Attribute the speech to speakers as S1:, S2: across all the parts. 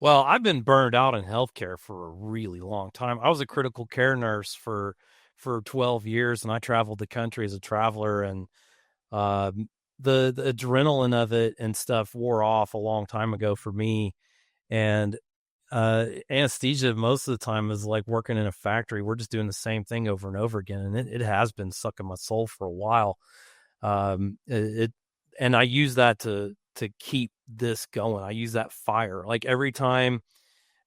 S1: Well, I've been burned out in healthcare for a really long time. I was a critical care nurse for 12 years, and I traveled the country as a traveler, and the adrenaline of it and stuff wore off a long time ago for me. And anesthesia most of the time is like working in a factory. We're just doing the same thing over and over again, and it has been sucking my soul for a while. It and I use that to keep this going. I use that fire. Like every time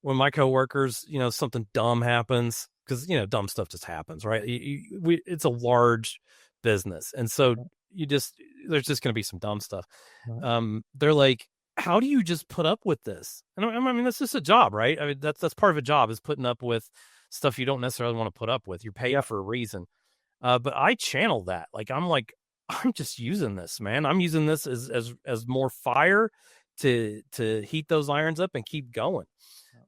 S1: when my coworkers, something dumb happens, because dumb stuff just happens, right? It's a large business, and so
S2: Right.
S1: you just there's just going to be some dumb stuff.
S2: Right.
S1: They're like, "How do you just put up with this?" And I mean, that's just a job, right? I mean, that's part of a job is putting up with stuff you don't necessarily want to put up with. You're
S2: Yeah.
S1: paid for a reason. But I channel that. Like, I'm just using this, man. I'm using this as more fire to heat those irons up and keep going.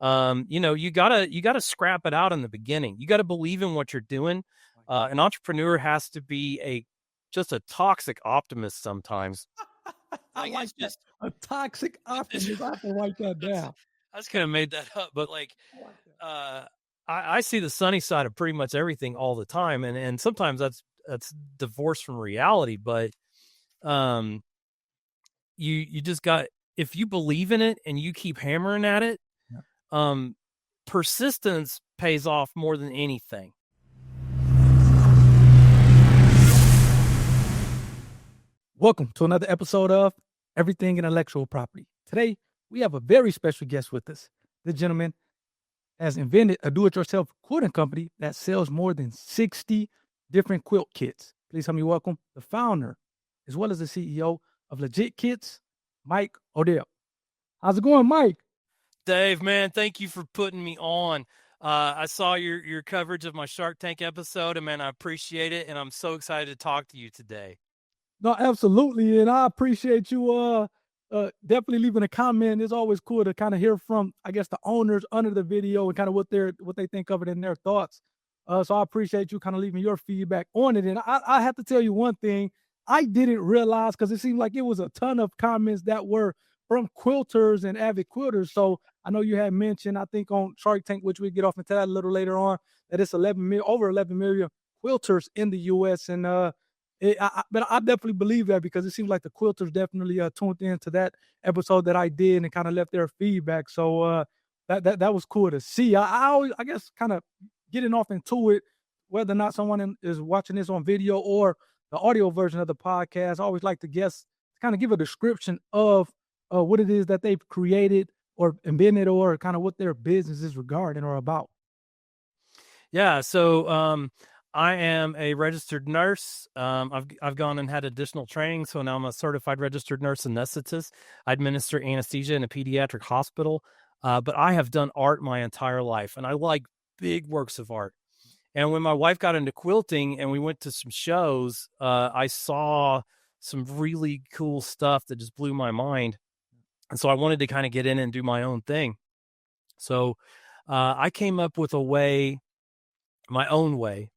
S1: You gotta scrap it out in the beginning. You gotta believe in what you're doing. An entrepreneur has to be just a toxic optimist sometimes.
S2: I
S1: Like
S2: like
S1: it's
S2: that.
S1: just
S2: A toxic
S1: it's,
S2: optimist. I have to write that
S1: that's
S2: down.
S1: I just kind of made that up, but
S2: I like that.
S1: uh, I see the sunny side of pretty much everything all the time, and sometimes that's divorced from reality. But um, you just got if you believe in it and you keep hammering at it,
S2: Yeah.
S1: um, persistence pays off more than anything.
S2: Welcome to another episode of Everything Intellectual Property. Today, we have a very special guest with us. The gentleman has invented a do-it-yourself quilting company that sells more than 60 different quilt kits. Please help me welcome the founder, as well as the CEO of Legit Kits, Mike Odell. How's it going, Mike?
S1: Dave, man, thank you for putting me on. I saw your coverage of my Shark Tank episode, and man, I appreciate it, and I'm so excited to talk to you today.
S2: No, absolutely, and I appreciate you definitely leaving a comment. It's always cool to kind of hear from, I guess, the owners under the video and kind of what they think of it and their thoughts. So I appreciate you kind of leaving your feedback on it. And I have to tell you one thing, I didn't realize because it seemed like it was a ton of comments that were from quilters and avid quilters. So I know you had mentioned, I think on Shark Tank, which we get off into that a little later on, that it's over 11 million quilters in the U.S. And but I definitely believe that because it seems like the quilters definitely tuned into that episode that I did and kind of left their feedback. So that was cool to see. I always, I guess, kind of getting off into it, whether or not someone is watching this on video or the audio version of the podcast. I always like to guess, kind of give a description of what it is that they've created or invented or kind of what their business is regarding or about.
S1: Yeah, so I am a registered nurse. I've gone and had additional training, so now I'm a certified registered nurse anesthetist. I administer anesthesia in a pediatric hospital, but I have done art my entire life, and I like big works of art. And when my wife got into quilting and we went to some shows, I saw some really cool stuff that just blew my mind, and so I wanted to kind of get in and do my own thing. So I came up with my own way,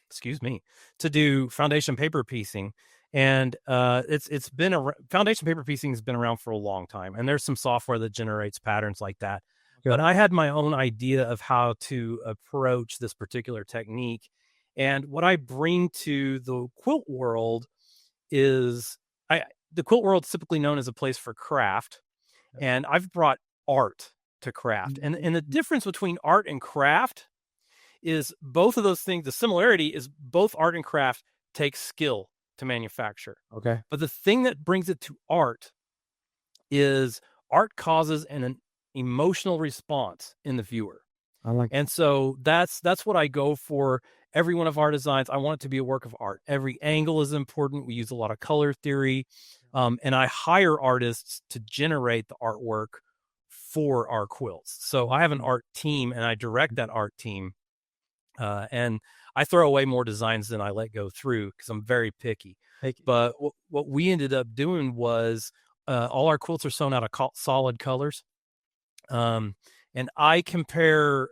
S1: excuse me, to do foundation paper piecing. And it's been a foundation paper piecing has been around for a long time, and there's some software that generates patterns like that.
S2: Okay.
S1: But I had my own idea of how to approach this particular technique, and what I bring to the quilt world is I the quilt world is typically known as a place for craft, and I've brought art to craft, and the difference between art and craft is both of those things. The similarity is both art and craft take skill to manufacture.
S2: Okay.
S1: But the thing that brings it to art is art causes an emotional response in the viewer.
S2: I like
S1: And so that's what I go for. Every one of our designs, I want it to be a work of art. Every angle is important. We use a lot of color theory. And I hire artists to generate the artwork for our quilts. So I have an art team and I direct that art team, and I throw away more designs than I let go through because I'm very picky.
S2: it.
S1: But what we ended up doing was all our quilts are sewn out of solid colors. Um, and I compare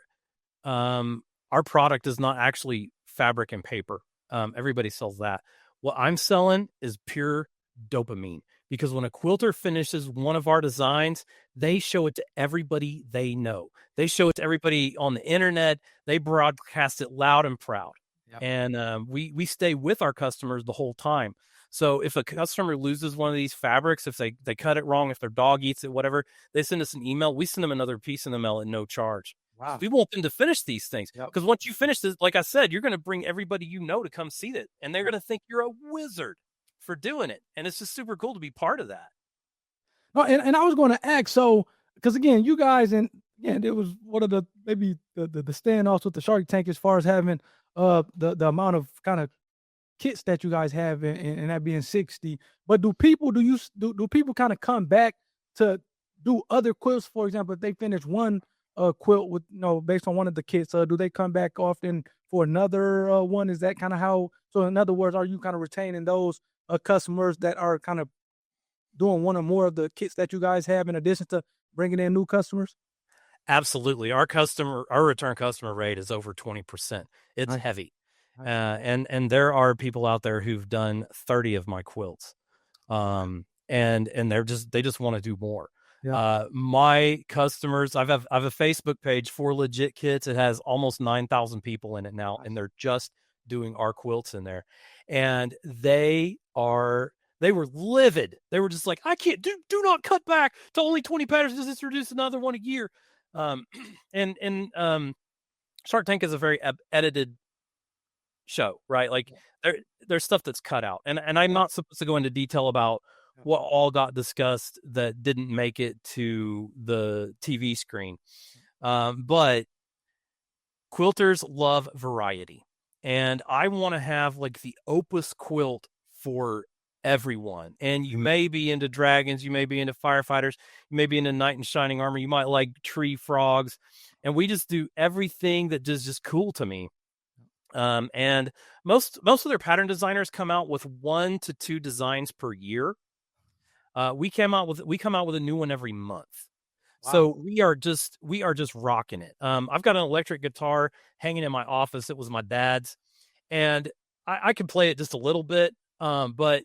S1: our product is not actually fabric and paper. Everybody sells that. What I'm selling is pure dopamine, because when a quilter finishes one of our designs, they show it to everybody they know. They show it to everybody on the internet. They broadcast it loud and proud.
S2: Yep.
S1: And we stay with our customers the whole time. So if a customer loses one of these fabrics, if they cut it wrong, if their dog eats it, whatever, they send us an email. We send them another piece in the mail at no charge.
S2: Wow.
S1: We want them to finish these things,
S2: Yep.
S1: because once you finish this, like I said, you're going to bring everybody you know to come see it, and they're going to think you're a wizard for doing it. And it's just super cool to be part of that.
S2: No, and I was going to ask, so because again, you guys, and yeah, it was one of the maybe the standoffs with the Shark Tank as far as having the amount of kind of kits that you guys have, and that being 60. But do people kind of come back to do other quilts? For example, if they finish one quilt with, based on one of the kits, do they come back often for another one? Is that kind of how? So in other words, are you kind of retaining those customers that are kind of doing one or more of the kits that you guys have in addition to bringing in new customers?
S1: Absolutely. Our return customer rate is over 20%. It's
S2: Nice,
S1: heavy.
S2: nice.
S1: And there are people out there who've done 30 of my quilts. And they just want to do more.
S2: Yeah.
S1: My customers, I have a Facebook page for Legit Kits. It has almost 9,000 people in it now,
S2: Nice.
S1: and they're just doing our quilts in there. And they were livid. They were just like, I can't do not cut back to only 20 patterns. Just introduce another one a year. And Shark Tank is a very edited show, right? Like there's stuff that's cut out, and I'm not supposed to go into detail about what all got discussed that didn't make it to the TV screen. But quilters love variety, and I want to have like the opus quilt for everyone. And you may be into dragons, you may be into firefighters, you may be into knight in shining armor, you might like tree frogs, and we just do everything that is just cool to me. And most of their pattern designers come out with 1 to 2 designs per year. We come out with a new one every month.
S2: Wow.
S1: So we are just rocking it. I've got an electric guitar hanging in my office. It was my dad's, and I can play it just a little bit. But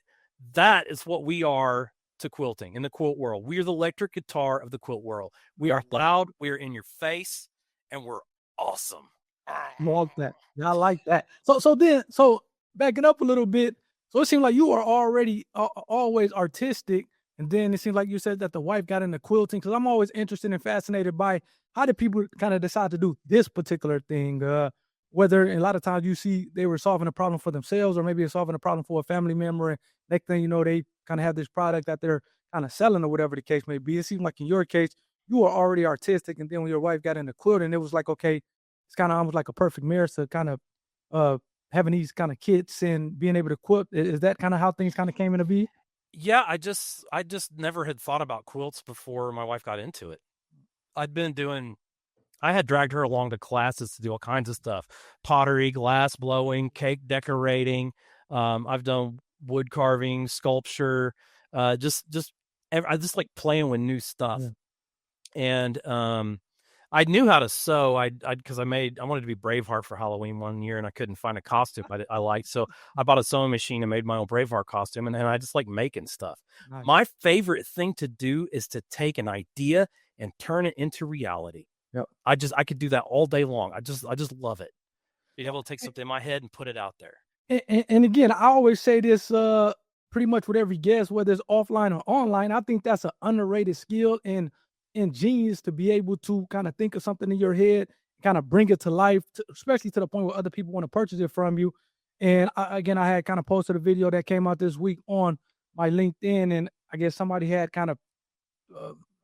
S1: that is what we are to quilting in the quilt world. We are the electric guitar of the quilt world. We are loud, we are in your face, and we're awesome.
S2: Love that. Yeah, I like that. So backing up a little bit, so it seemed like you are already always artistic, and then it seems like you said that the wife got into quilting. Because I'm always interested and fascinated by how did people kind of decide to do this particular thing. Whether a lot of times you see they were solving a problem for themselves, or maybe they're solving a problem for a family member, and next thing you know, they kind of have this product that they're kind of selling, or whatever the case may be. It seems like in your case, you were already artistic, and then when your wife got into quilting, it was like, okay, it's kind of almost like a perfect marriage to kind of having these kind of kits and being able to quilt. Is that kind of how things kind of came into be?
S1: Yeah, I just never had thought about quilts before my wife got into it. I had dragged her along to classes to do all kinds of stuff: pottery, glass blowing, cake decorating. I've done wood carving, sculpture, I just like playing with new stuff.
S2: Yeah.
S1: And I knew how to sew. Because I wanted to be Braveheart for Halloween one year, and I couldn't find a costume I liked. So I bought a sewing machine and made my own Braveheart costume, and then I just like making stuff.
S2: Nice.
S1: My favorite thing to do is to take an idea and turn it into reality.
S2: Yep.
S1: I could do that all day long. I just love it. Being able to take something in my head and put it out there.
S2: And again, I always say this pretty much with every guest, whether it's offline or online. I think that's an underrated skill and genius to be able to kind of think of something in your head, kind of bring it to life, especially to the point where other people want to purchase it from you. And again, I had kind of posted a video that came out this week on my LinkedIn, and I guess somebody had kind of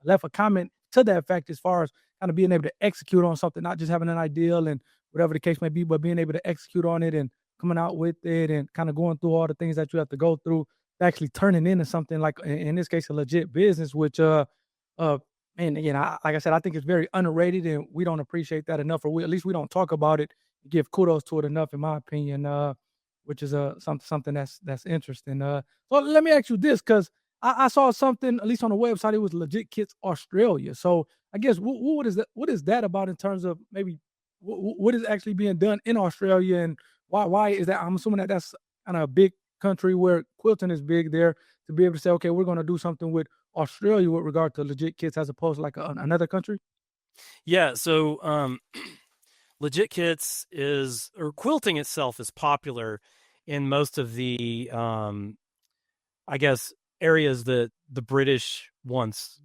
S2: left a comment to that fact as far as kind of being able to execute on something, not just having an ideal and whatever the case may be, but being able to execute on it and coming out with it and kind of going through all the things that you have to go through to actually turning into something like, in this case, a legit business, which, and again, like I said, I think it's very underrated, and we don't appreciate that enough, or at least we don't talk about it, give kudos to it enough, in my opinion, which is something that's interesting. So let me ask you this, because I saw something, at least on the website, it was Legit Kits Australia. So I guess what is that about in terms of maybe what is actually being done in Australia, and why is that? I'm assuming that that's kind of a big country where quilting is big there to be able to say, okay, we're going to do something with Australia with regard to legit kits as opposed to like another country?
S1: Yeah. So legit kits is, or quilting itself is popular in most of the I guess areas that the British once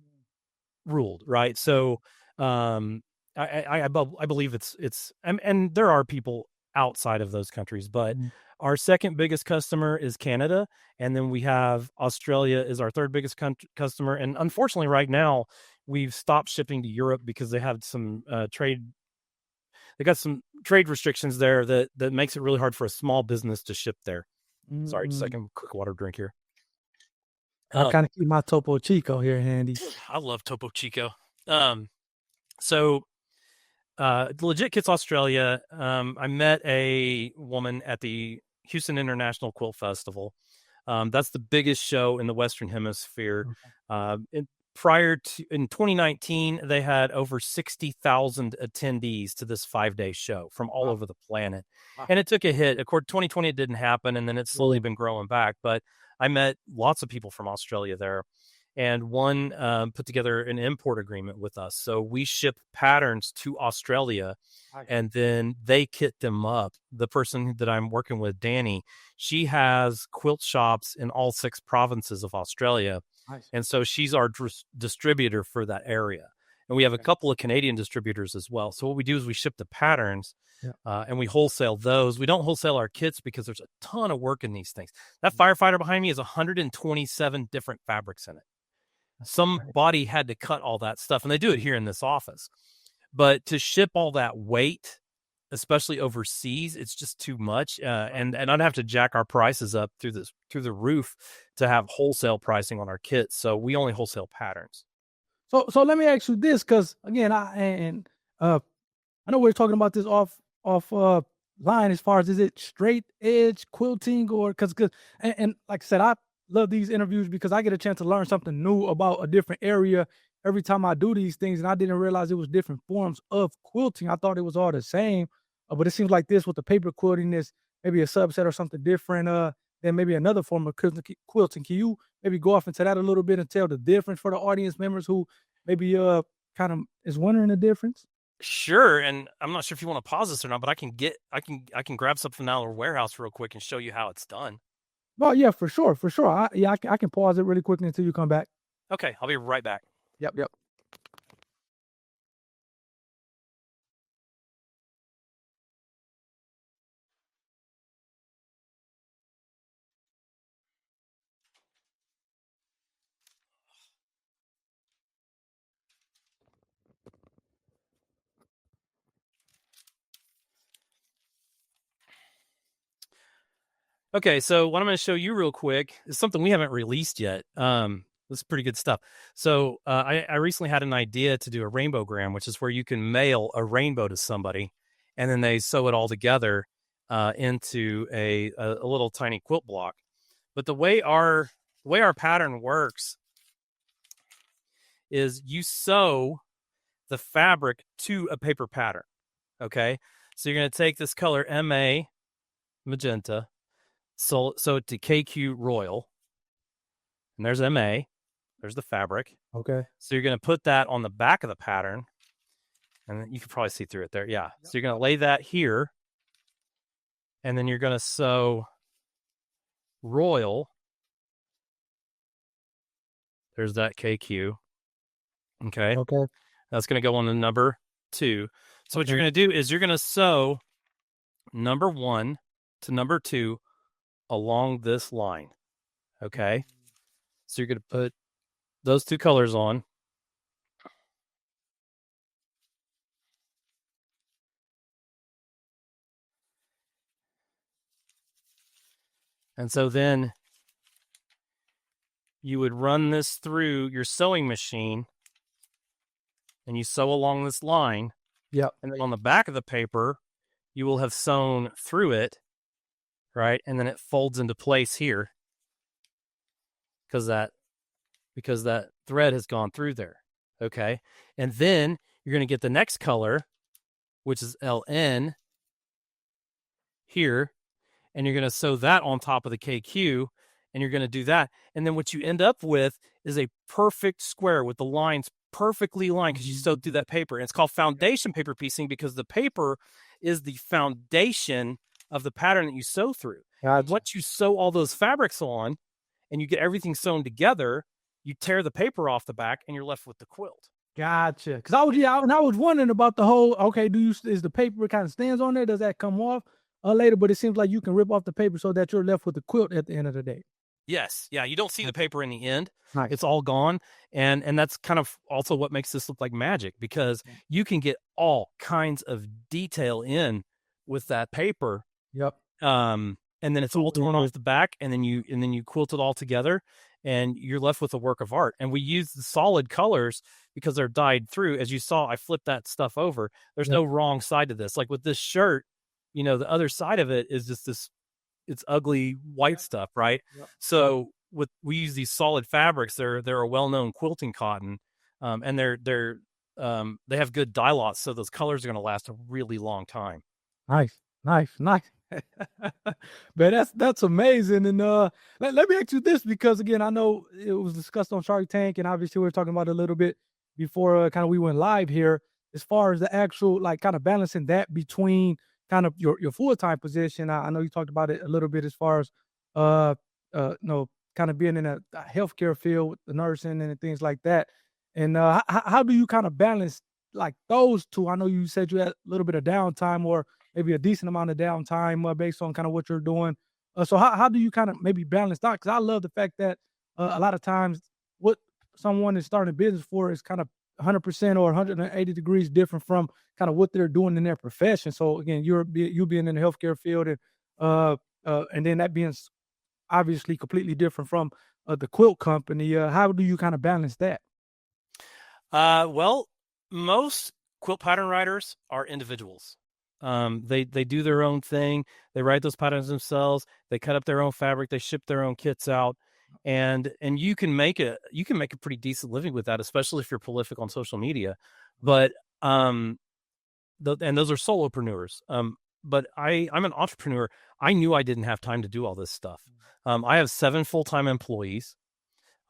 S1: ruled, right? So um I believe it's and there are people outside of those countries, but
S2: Mm,
S1: our second biggest customer is Canada, and then we have Australia is our third biggest customer, and unfortunately right now we've stopped shipping to Europe because they have some trade, they got some trade restrictions there that makes it really hard for a small business to ship there. Sorry, just a
S2: mm.
S1: second, quick water drink here.
S2: I
S1: Um,
S2: kind of keep my Topo Chico here handy.
S1: I love Topo Chico. Um, so Legit Kits Australia. I met a woman at the Houston International Quilt Festival. That's the biggest show in the Western Hemisphere.
S2: Okay.
S1: Prior to in 2019, they had over 60,000 attendees to this 5 day show from all
S2: Wow.
S1: over the planet,
S2: Wow.
S1: and it took a hit. Of course, 2020 it didn't happen, and then it's slowly
S2: Yeah.
S1: been growing back. But I met lots of people from Australia there, and one put together an import agreement with us. So we ship patterns to Australia,
S2: Nice.
S1: and then they kit them up. The person that I'm working with, Danny, she has quilt shops in all 6 provinces of Australia.
S2: Nice.
S1: And so she's our distributor for that area. And we have a
S2: Okay.
S1: couple of Canadian distributors as well. So what we do is we ship the patterns
S2: Yeah.
S1: and we wholesale those. We don't wholesale our kits because there's a ton of work in these things. That firefighter behind me has 127 different fabrics in it.
S2: Right.
S1: Somebody had to cut all that stuff, and they do it here in this office. But to ship all that weight, especially overseas, it's just too much. And I'd have to jack our prices up through the roof to have wholesale pricing on our kits. So we only wholesale patterns.
S2: So let me ask you this, because again, uh I know we're talking about this off line as far as is it straight edge quilting or because and like I said, I love these interviews because I get a chance to learn something new about a different area every time I do these things, and I didn't realize it was different forms of quilting. I thought it was all the same, but it seems like this with the paper quilting is maybe a subset or something different than maybe another form of quilting. Can you maybe go off into that a little bit and tell the difference for the audience members who maybe kind of is wondering the difference?
S1: Sure, and I'm not sure if you want to pause this or not, but I can grab something out of our warehouse real quick and show you how it's done.
S2: Oh, yeah, for sure, for sure. I can pause it really quickly until you come back.
S1: Okay, I'll be right back.
S2: Yep, yep.
S1: Okay, so what I'm going to show you real quick is something we haven't released yet. This is pretty good stuff. So I recently had an idea to do a rainbowgram, which is where you can mail a rainbow to somebody, and then they sew it all together into a little tiny quilt block. But the way our pattern works is you sew the fabric to a paper pattern. Okay, so you're going to take this color MA magenta, sew it to KQ royal, and there's MA. There's the fabric.
S2: Okay.
S1: So you're going to put that on the back of the pattern, and you can probably see through it there. Yeah.
S2: Yep.
S1: So you're going to lay that here, and then you're going to sew royal. There's that KQ. Okay.
S2: Okay.
S1: That's going to go on the number 2. So what you're
S2: Okay.
S1: going to do is you're going to sew number 1 to number 2 along this line. Okay. So you're going to put those 2 colors on. And so then you would run this through your sewing machine, and you sew along this line.
S2: Yep.
S1: And then on the back of the paper, you will have sewn through it, right? And then it folds into place here because that thread has gone through there. Okay. And then you're going to get the next color, which is LN here, and you're going to sew that on top of the KQ, and you're going to do that. And then what you end up with is a perfect square with the lines perfectly lined because you sewed through that paper. And it's called foundation paper piecing because the paper is the foundation of the pattern that you sew through.
S2: Gotcha.
S1: Once you sew all those fabrics on and you get everything sewn together, you tear the paper off the back and you're left with the quilt.
S2: Gotcha. Because I was wondering about the whole. Okay, is the paper kind of stands on there? Does that come off later? But it seems like you can rip off the paper so that you're left with the quilt at the end of the day.
S1: Yes, yeah, you don't see the paper in the end.
S2: Nice.
S1: It's all gone, and that's kind of also what makes this look like magic because you can get all kinds of detail in with that paper.
S2: Yep.
S1: And then it's all torn off the back, and then you quilt it all together, and you're left with a work of art. And we use the solid colors because they're dyed through. As you saw, I flipped that stuff over. There's no wrong side to this. Like with this shirt, the other side of it is just this, it's ugly white stuff, right?
S2: Yep.
S1: So we use these solid fabrics. They're a well-known quilting cotton, and they have good dye lots, so those colors are going to last a really long time.
S2: Nice. Man, that's amazing. And let me ask you this, because again, I know it was discussed on Shark Tank, and obviously we were talking about it a little bit before kind of we went live here, as far as the actual like kind of balancing that between kind of your full-time position. I know you talked about it a little bit as far as kind of being in a healthcare field with the nursing and things like that. And how do you kind of balance like those two? I know you said you had a little bit of downtime, or maybe a decent amount of downtime based on kind of what you're doing. So how do you kind of maybe balance that? Because I love the fact that a lot of times what someone is starting a business for is kind of 100% or 180 degrees different from kind of what they're doing in their profession. So again, you being in the healthcare field, and then that being obviously completely different from the quilt company. How do you kind of balance that?
S1: Well, most quilt pattern writers are individuals. They do their own thing. They write those patterns themselves. They cut up their own fabric. They ship their own kits out, and you can make a pretty decent living with that, especially if you're prolific on social media. But and those are solopreneurs. But I'm an entrepreneur. I knew I didn't have time to do all this stuff. I have 7 full-time employees.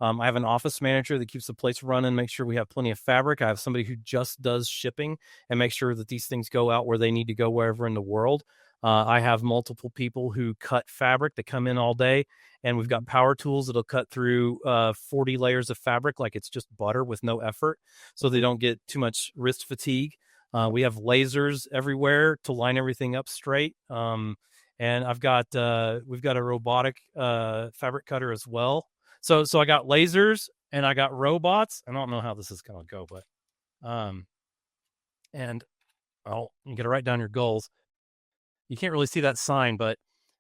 S1: I have an office manager that keeps the place running, make sure we have plenty of fabric. I have somebody who just does shipping and make sure that these things go out where they need to go wherever in the world. I have multiple people who cut fabric that come in all day, and we've got power tools that'll cut through 40 layers of fabric like it's just butter with no effort, so they don't get too much wrist fatigue. We have lasers everywhere to line everything up straight. And we've got a robotic fabric cutter as well. So I got lasers and I got robots. I don't know how this is going to go, but and you got to write down your goals. You can't really see that sign, but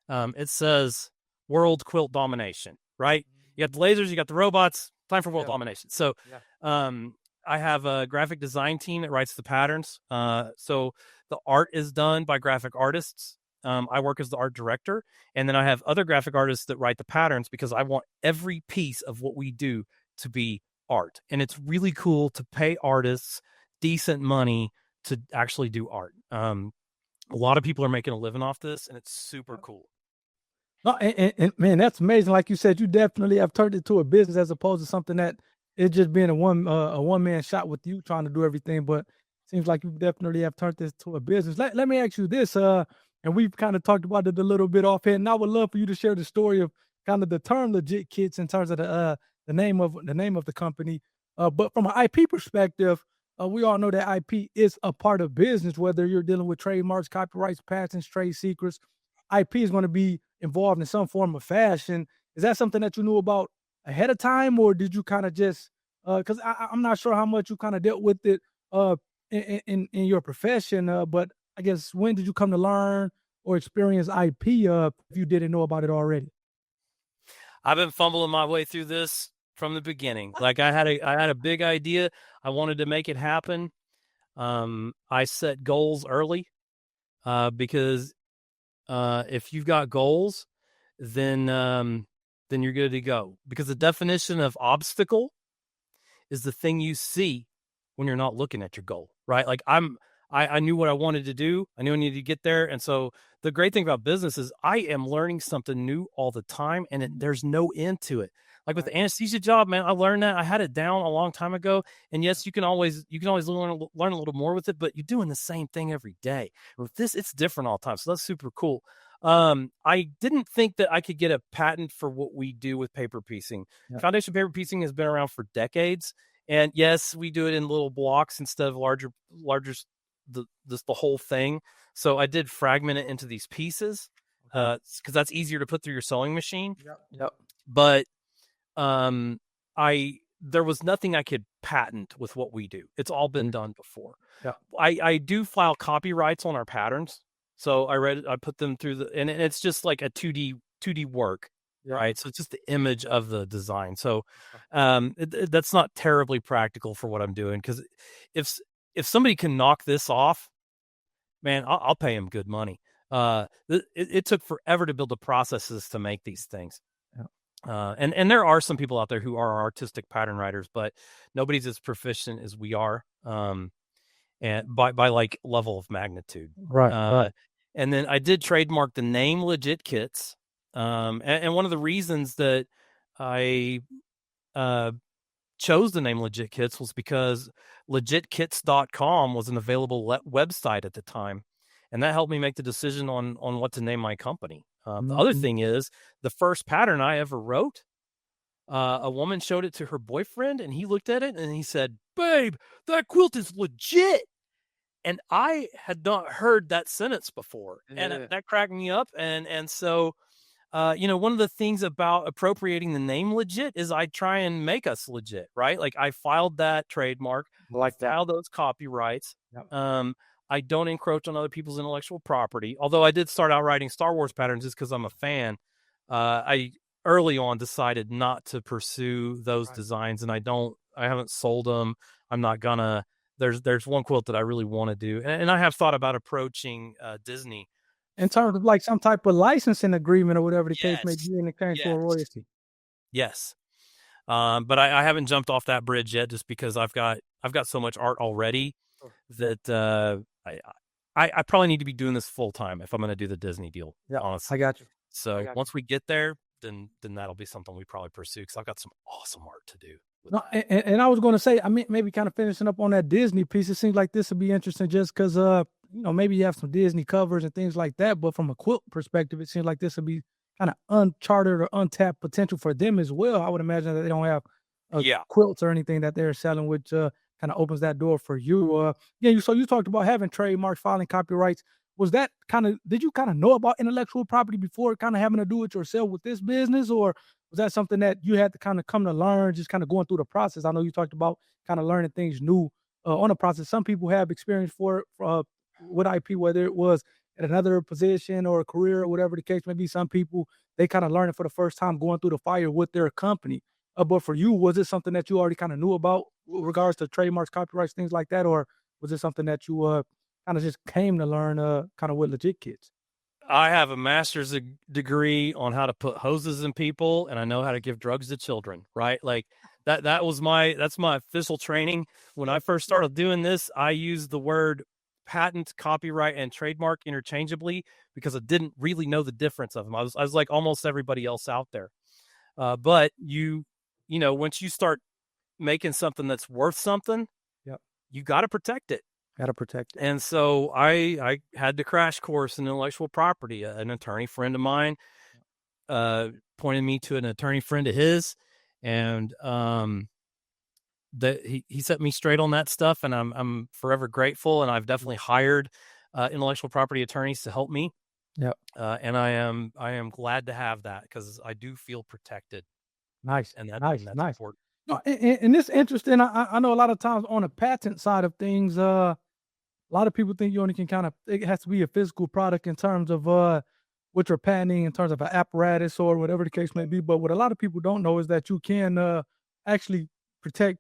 S1: it says world quilt domination, right? You got the lasers, you got the robots, time for world domination. So I have a graphic design team that writes the patterns. So the art is done by graphic artists. I work as the art director, and then I have other graphic artists that write the patterns because I want every piece of what we do to be art. And it's really cool to pay artists decent money to actually do art. A lot of people are making a living off this, and it's super cool.
S2: No, and man, that's amazing. Like you said, you definitely have turned it to a business as opposed to something that it's just being a one man shot with you trying to do everything. But seems like you definitely have turned this to a business. Let me ask you this, and we've kind of talked about it a little bit offhand. And I would love for you to share the story of kind of the term "legit kits" in terms of the name of the company. But from an IP perspective, we all know that IP is a part of business. Whether you're dealing with trademarks, copyrights, patents, trade secrets, IP is going to be involved in some form of fashion. Is that something that you knew about ahead of time, or did you kind of just because I'm not sure how much you kind of dealt with it in your profession, but I guess when did you come to learn or experience IP if you didn't know about it already?
S1: I've been fumbling my way through this from the beginning. Like I had a big idea. I wanted to make it happen. I set goals early because if you've got goals, then you're good to go. Because the definition of obstacle is the thing you see when you're not looking at your goal, right? Like I knew what I wanted to do. I knew I needed to get there. And so the great thing about business is I am learning something new all the time, and there's no end to it. Like with
S2: Right.
S1: the anesthesia job, man, I learned that. I had it down a long time ago. And yes, you can always learn a little more with it, but you're doing the same thing every day. With this, it's different all the time. So that's super cool. I didn't think that I could get a patent for what we do with paper piecing.
S2: Yeah.
S1: Foundation paper piecing has been around for decades. And yes, we do it in little blocks instead of larger, the whole thing. So I did fragment it into these pieces,
S2: Okay.
S1: because that's easier to put through your sewing machine.
S2: Yep. Yep.
S1: But um, I there was nothing I could patent with what we do. It's all been done before.
S2: Yep.
S1: I do file copyrights on our patterns. So I put them through and it's just like a 2D work,
S2: Yep.
S1: right? So it's just the image of the design. So
S2: Okay.
S1: that's not terribly practical for what I'm doing, because if if somebody can knock this off, man, I'll pay them good money. It took forever to build the processes to make these things.
S2: Yep.
S1: And there are some people out there who are artistic pattern writers, but nobody's as proficient as we are. And by like level of magnitude.
S2: Right.
S1: Uh,
S2: Right.
S1: and then I did trademark the name Legit Kits. And one of the reasons that I uh, chose the name Legit Kits was because legitkits.com was an available website at the time. And that helped me make the decision on what to name my company. The other
S2: Mhm.
S1: thing is, the first pattern I ever wrote, a woman showed it to her boyfriend, and he looked at it and he said, "Babe, that quilt is legit." And I had not heard that sentence before, and
S2: Yeah.
S1: that cracked me up. And so, one of the things about appropriating the name Legit is I try and make us legit, right? Like I filed that trademark,
S2: I
S1: I
S2: like that.
S1: filed those copyrights.
S2: Yep.
S1: Um, I don't encroach on other people's intellectual property. Although I did start out writing Star Wars patterns just because I'm a fan. I early on decided not to pursue those
S2: Right.
S1: designs, and I haven't sold them. I'm not gonna. There's one quilt that I really want to do, and I have thought about approaching Disney
S2: In terms of
S1: for.
S2: like some type of licensing agreement or whatever the case may
S1: Yes,
S2: be in exchange for a
S1: yes,
S2: royalty.
S1: yes. But I haven't jumped off that bridge yet, just because I've got so much art already
S2: Sure. Sure.
S1: that I probably need to be doing this full time if I'm going to do the Disney deal,
S2: Yeah. I
S1: honestly.
S2: got you. I
S1: So
S2: got you.
S1: once we get there, then that'll be something we probably pursue, because I've got some awesome art to do with
S2: No,
S1: that.
S2: and I was going to say, I mean, maybe kind of finishing up on that Disney piece. It seems like this would be interesting just because, maybe you have some Disney covers and things like that. But from a quilt perspective, it seems like this would be kind of uncharted or untapped potential for them as well. I would imagine that they don't have
S1: Yeah,
S2: quilts or anything that they're selling, which kind of opens that door for you. Yeah, so you talked about having trademarks, filing copyrights. Was that kind of, did you kind of know about intellectual property before kind of having to do it yourself with this business, or was that something that you had to kind of come to learn, just kind of going through the process? I know you talked about kind of learning things new on the process. Some people have experience for with IP, whether it was at another position or a career or whatever the case may be. Some people, they kind of learn it for the first time going through the fire with their company. But for you, was it something that you already kind of knew about with regards to trademarks, copyrights, things like that, or was it something that you kind of just came to learn kind of with Legit Kids?
S1: I have a master's degree on how to put hoses in people, and I know how to give drugs to children. Right, like that's my official training. When I
S2: Sure,
S1: first
S2: sure.
S1: started doing this, I used the word patent, copyright, and trademark interchangeably because I didn't really know the difference of them. I was like almost everybody else out there. But once you start making something that's worth something,
S2: Yep.
S1: you got to protect it.
S2: Gotta protect it.
S1: And so I had the crash course in intellectual property. An attorney friend of mine pointed me to an attorney friend of his, and that he set me straight on that stuff, and I'm forever grateful. And I've definitely hired intellectual property attorneys to help me,
S2: Yep.
S1: and I am glad to have that, because I do feel protected,
S2: Nice,
S1: and that
S2: nice,
S1: and that's
S2: nice.
S1: important.
S2: No, and it's interesting. I know a lot of times on the patent side of things, a lot of people think you only can kind of, it has to be a physical product in terms of what you're patenting in terms of an apparatus or whatever the case may be. But what a lot of people don't know is that you can actually protect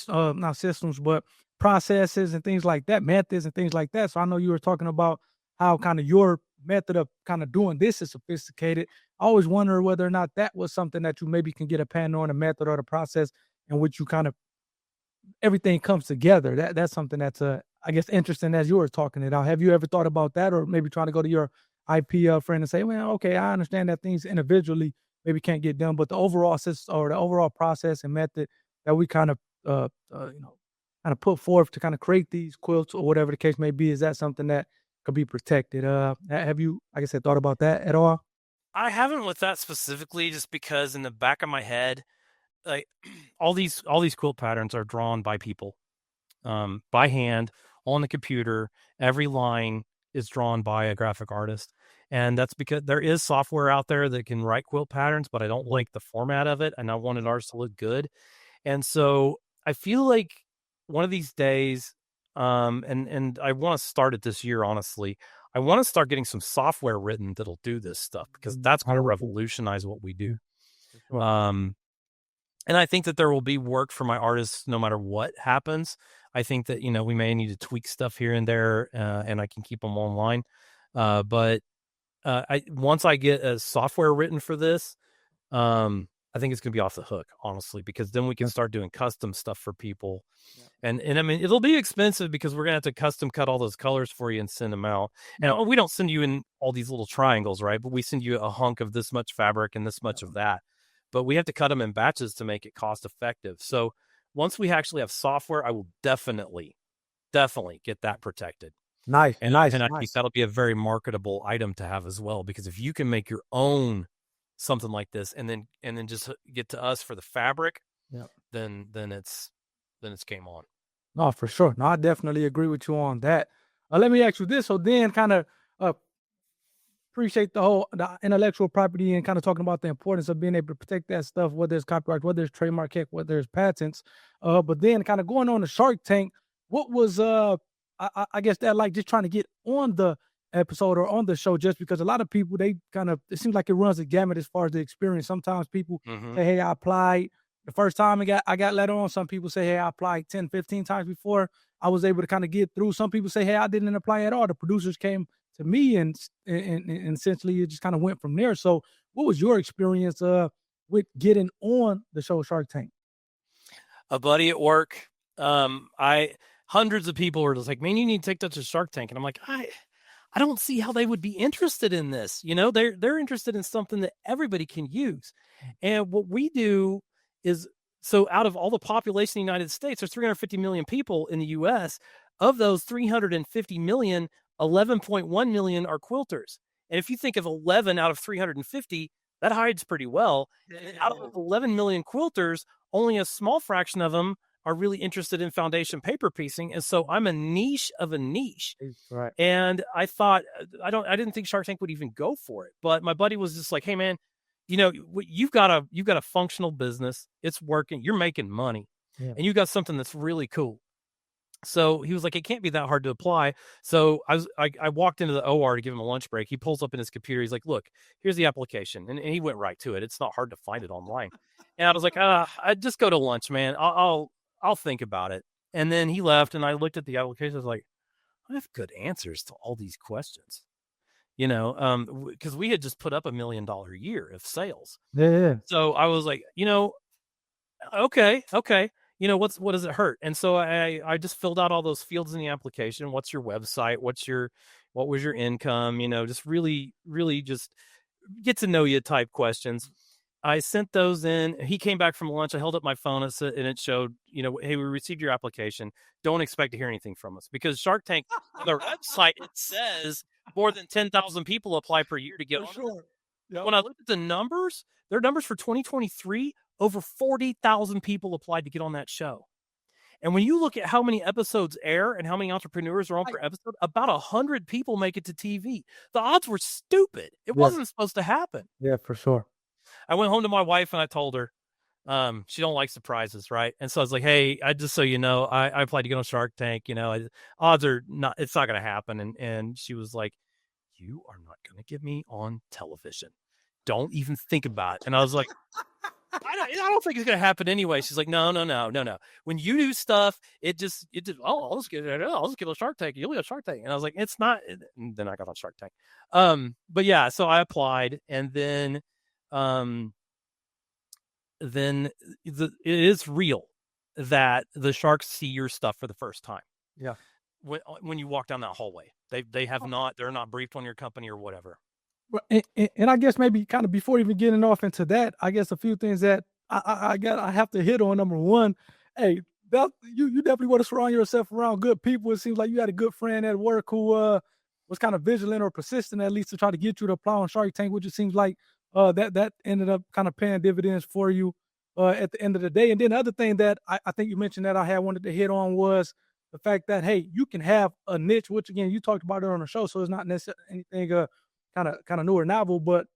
S2: not systems, but processes and things like that, methods and things like that. So I know you were talking about how kind of your method of kind of doing this is sophisticated. I always wonder whether or not that was something that you maybe can get a patent on, a method or the process in which you kind of everything comes together. That's something that's I guess, interesting as you were talking it out. Have you ever thought about that, or maybe trying to go to your IP friend and say, well, okay, I understand that things individually maybe can't get done, but the overall system or the overall process and method that we kind of, kind of put forth to kind of create these quilts or whatever the case may be, is that something that could be protected? Have you, like I said, thought about that at all?
S1: I haven't with that specifically, just because in the back of my head, like all these quilt patterns are drawn by people, by hand on the computer. Every line is drawn by a graphic artist. And that's because there is software out there that can write quilt patterns, but I don't like the format of it. And I wanted ours to look good. And so I feel like one of these days, and I want to start it this year, honestly. I want to start getting some software written that'll do this stuff, because that's
S2: I
S1: going to
S2: would too.
S1: revolutionize what we
S2: Yeah,
S1: do.
S2: for sure.
S1: Um, and I think that there will be work for my artists no matter what happens. I think that, we may need to tweak stuff here and there, and I can keep them online. But once I get a software written for this, I think it's going to be off the hook, honestly, because then we can
S2: Yeah,
S1: start doing custom stuff for people.
S2: yeah,
S1: And I mean, it'll be expensive because we're going to have to custom cut all those colors for you and send them out.
S2: yeah,
S1: And we don't send you in all these little triangles, right? But we send you a hunk of this much fabric and this
S2: yeah.
S1: much of that. But we have to cut them in batches to make it cost effective. So once we actually have software, I will definitely get that protected.
S2: Nice,
S1: And
S2: nice,
S1: and I think
S2: nice.
S1: that'll be a very marketable item to have as well, because if you can make your own something like this and then just get to us for the fabric,
S2: Yeah.
S1: then it's game on.
S2: No, for sure. No, I definitely agree with you on that. Let me ask you this. So then kind of uh, appreciate the intellectual property and kind of talking about the importance of being able to protect that stuff, whether it's copyright, whether it's trademark, heck, whether it's patents. But then kind of going on the Shark Tank, what was I guess that like just trying to get on the episode or on the show, just because a lot of people they kind of it seems like it runs the gamut as far as the experience. Sometimes people
S1: Mm-hmm.
S2: say, hey, I applied the first time I got let on. Some people say, hey, I applied 10, 15 times before I was able to kind of get through. Some people say, hey, I didn't apply at all. The producers came to me and essentially it just kind of went from there. So what was your experience with getting on the show Shark Tank?
S1: A buddy at work, I hundreds of people were just like, "Man, you need to take that to Shark Tank," and I'm like, I don't see how they would be interested in this. They're interested in something that everybody can use. And what we do is, so out of all the population in the United States, there's 350 million people in the US. Of those 350 million, 11.1 million are quilters. And if you think of 11 out of 350, that hides pretty well. And out of 11 million quilters, only a small fraction of them are really interested in foundation paper piecing. And so I'm a niche of a niche.
S2: Right.
S1: And I thought, I didn't think Shark Tank would even go for it. But my buddy was just like, "Hey man, you've got a functional business. It's working. You're making money,
S2: Yeah.
S1: and you got something that's really cool." So he was like, "It can't be that hard to apply." So I walked into the OR to give him a lunch break. He pulls up in his computer. He's like, "Look, here's the application," and he went right to it. It's not hard to find it online. And I was like, I just go to lunch, man. I'll think about it." And then he left, and I looked at the application. I was like, I have good answers to all these questions, because we had just put up $1 million a year of sales.
S2: Yeah, yeah.
S1: So I was like, okay, what does it hurt? And so I just filled out all those fields in the application. What's your website? What was your income? Just really, really just get to know you type questions. I sent those in. He came back from lunch. I held up my phone and it showed, "Hey, we received your application. Don't expect to hear anything from us," because Shark Tank on their website, it says more than 10,000 people apply per year to get
S2: For
S1: on.
S2: sure. Yep.
S1: When I looked at their numbers for 2023, over 40,000 people applied to get on that show. And when you look at how many episodes air and how many entrepreneurs are on per
S2: Right.
S1: episode, about 100 people make it to TV. The odds were stupid. It
S2: Yeah,
S1: wasn't supposed to happen.
S2: yeah, for sure.
S1: I went home to my wife and I told her, she don't like surprises, right? And so I was like, "Hey, I just so you know, I applied to get on Shark Tank. Odds are not, it's not going to happen." And she was like, "You are not going to get me on television. Don't even think about it." And I was like, I don't think it's going to happen anyway. She's like, "No, no, no, no, no. When you do stuff, oh, I'll just get on Shark Tank. You'll be on Shark Tank." And I was like, "It's not." And then I got on Shark Tank. But yeah, so I applied, and um, then it is real that the sharks see your stuff for the first time.
S2: Yeah.
S1: when you walk down that hallway. They have not, they're not briefed on your company or whatever.
S2: Well, and I guess maybe kind of before even getting off into that, I guess a few things that I have to hit on. Number one, hey, that you definitely want to surround yourself around good people. It seems like you had a good friend at work who was kind of vigilant or persistent at least to try to get you to apply on Shark Tank, which it seems like that ended up kind of paying dividends for you at the end of the day. And then the other thing that I think you mentioned that I had wanted to hit on was the fact that hey, you can have a niche, which again you talked about it on the show, so it's not necessarily anything kind of newer novel, but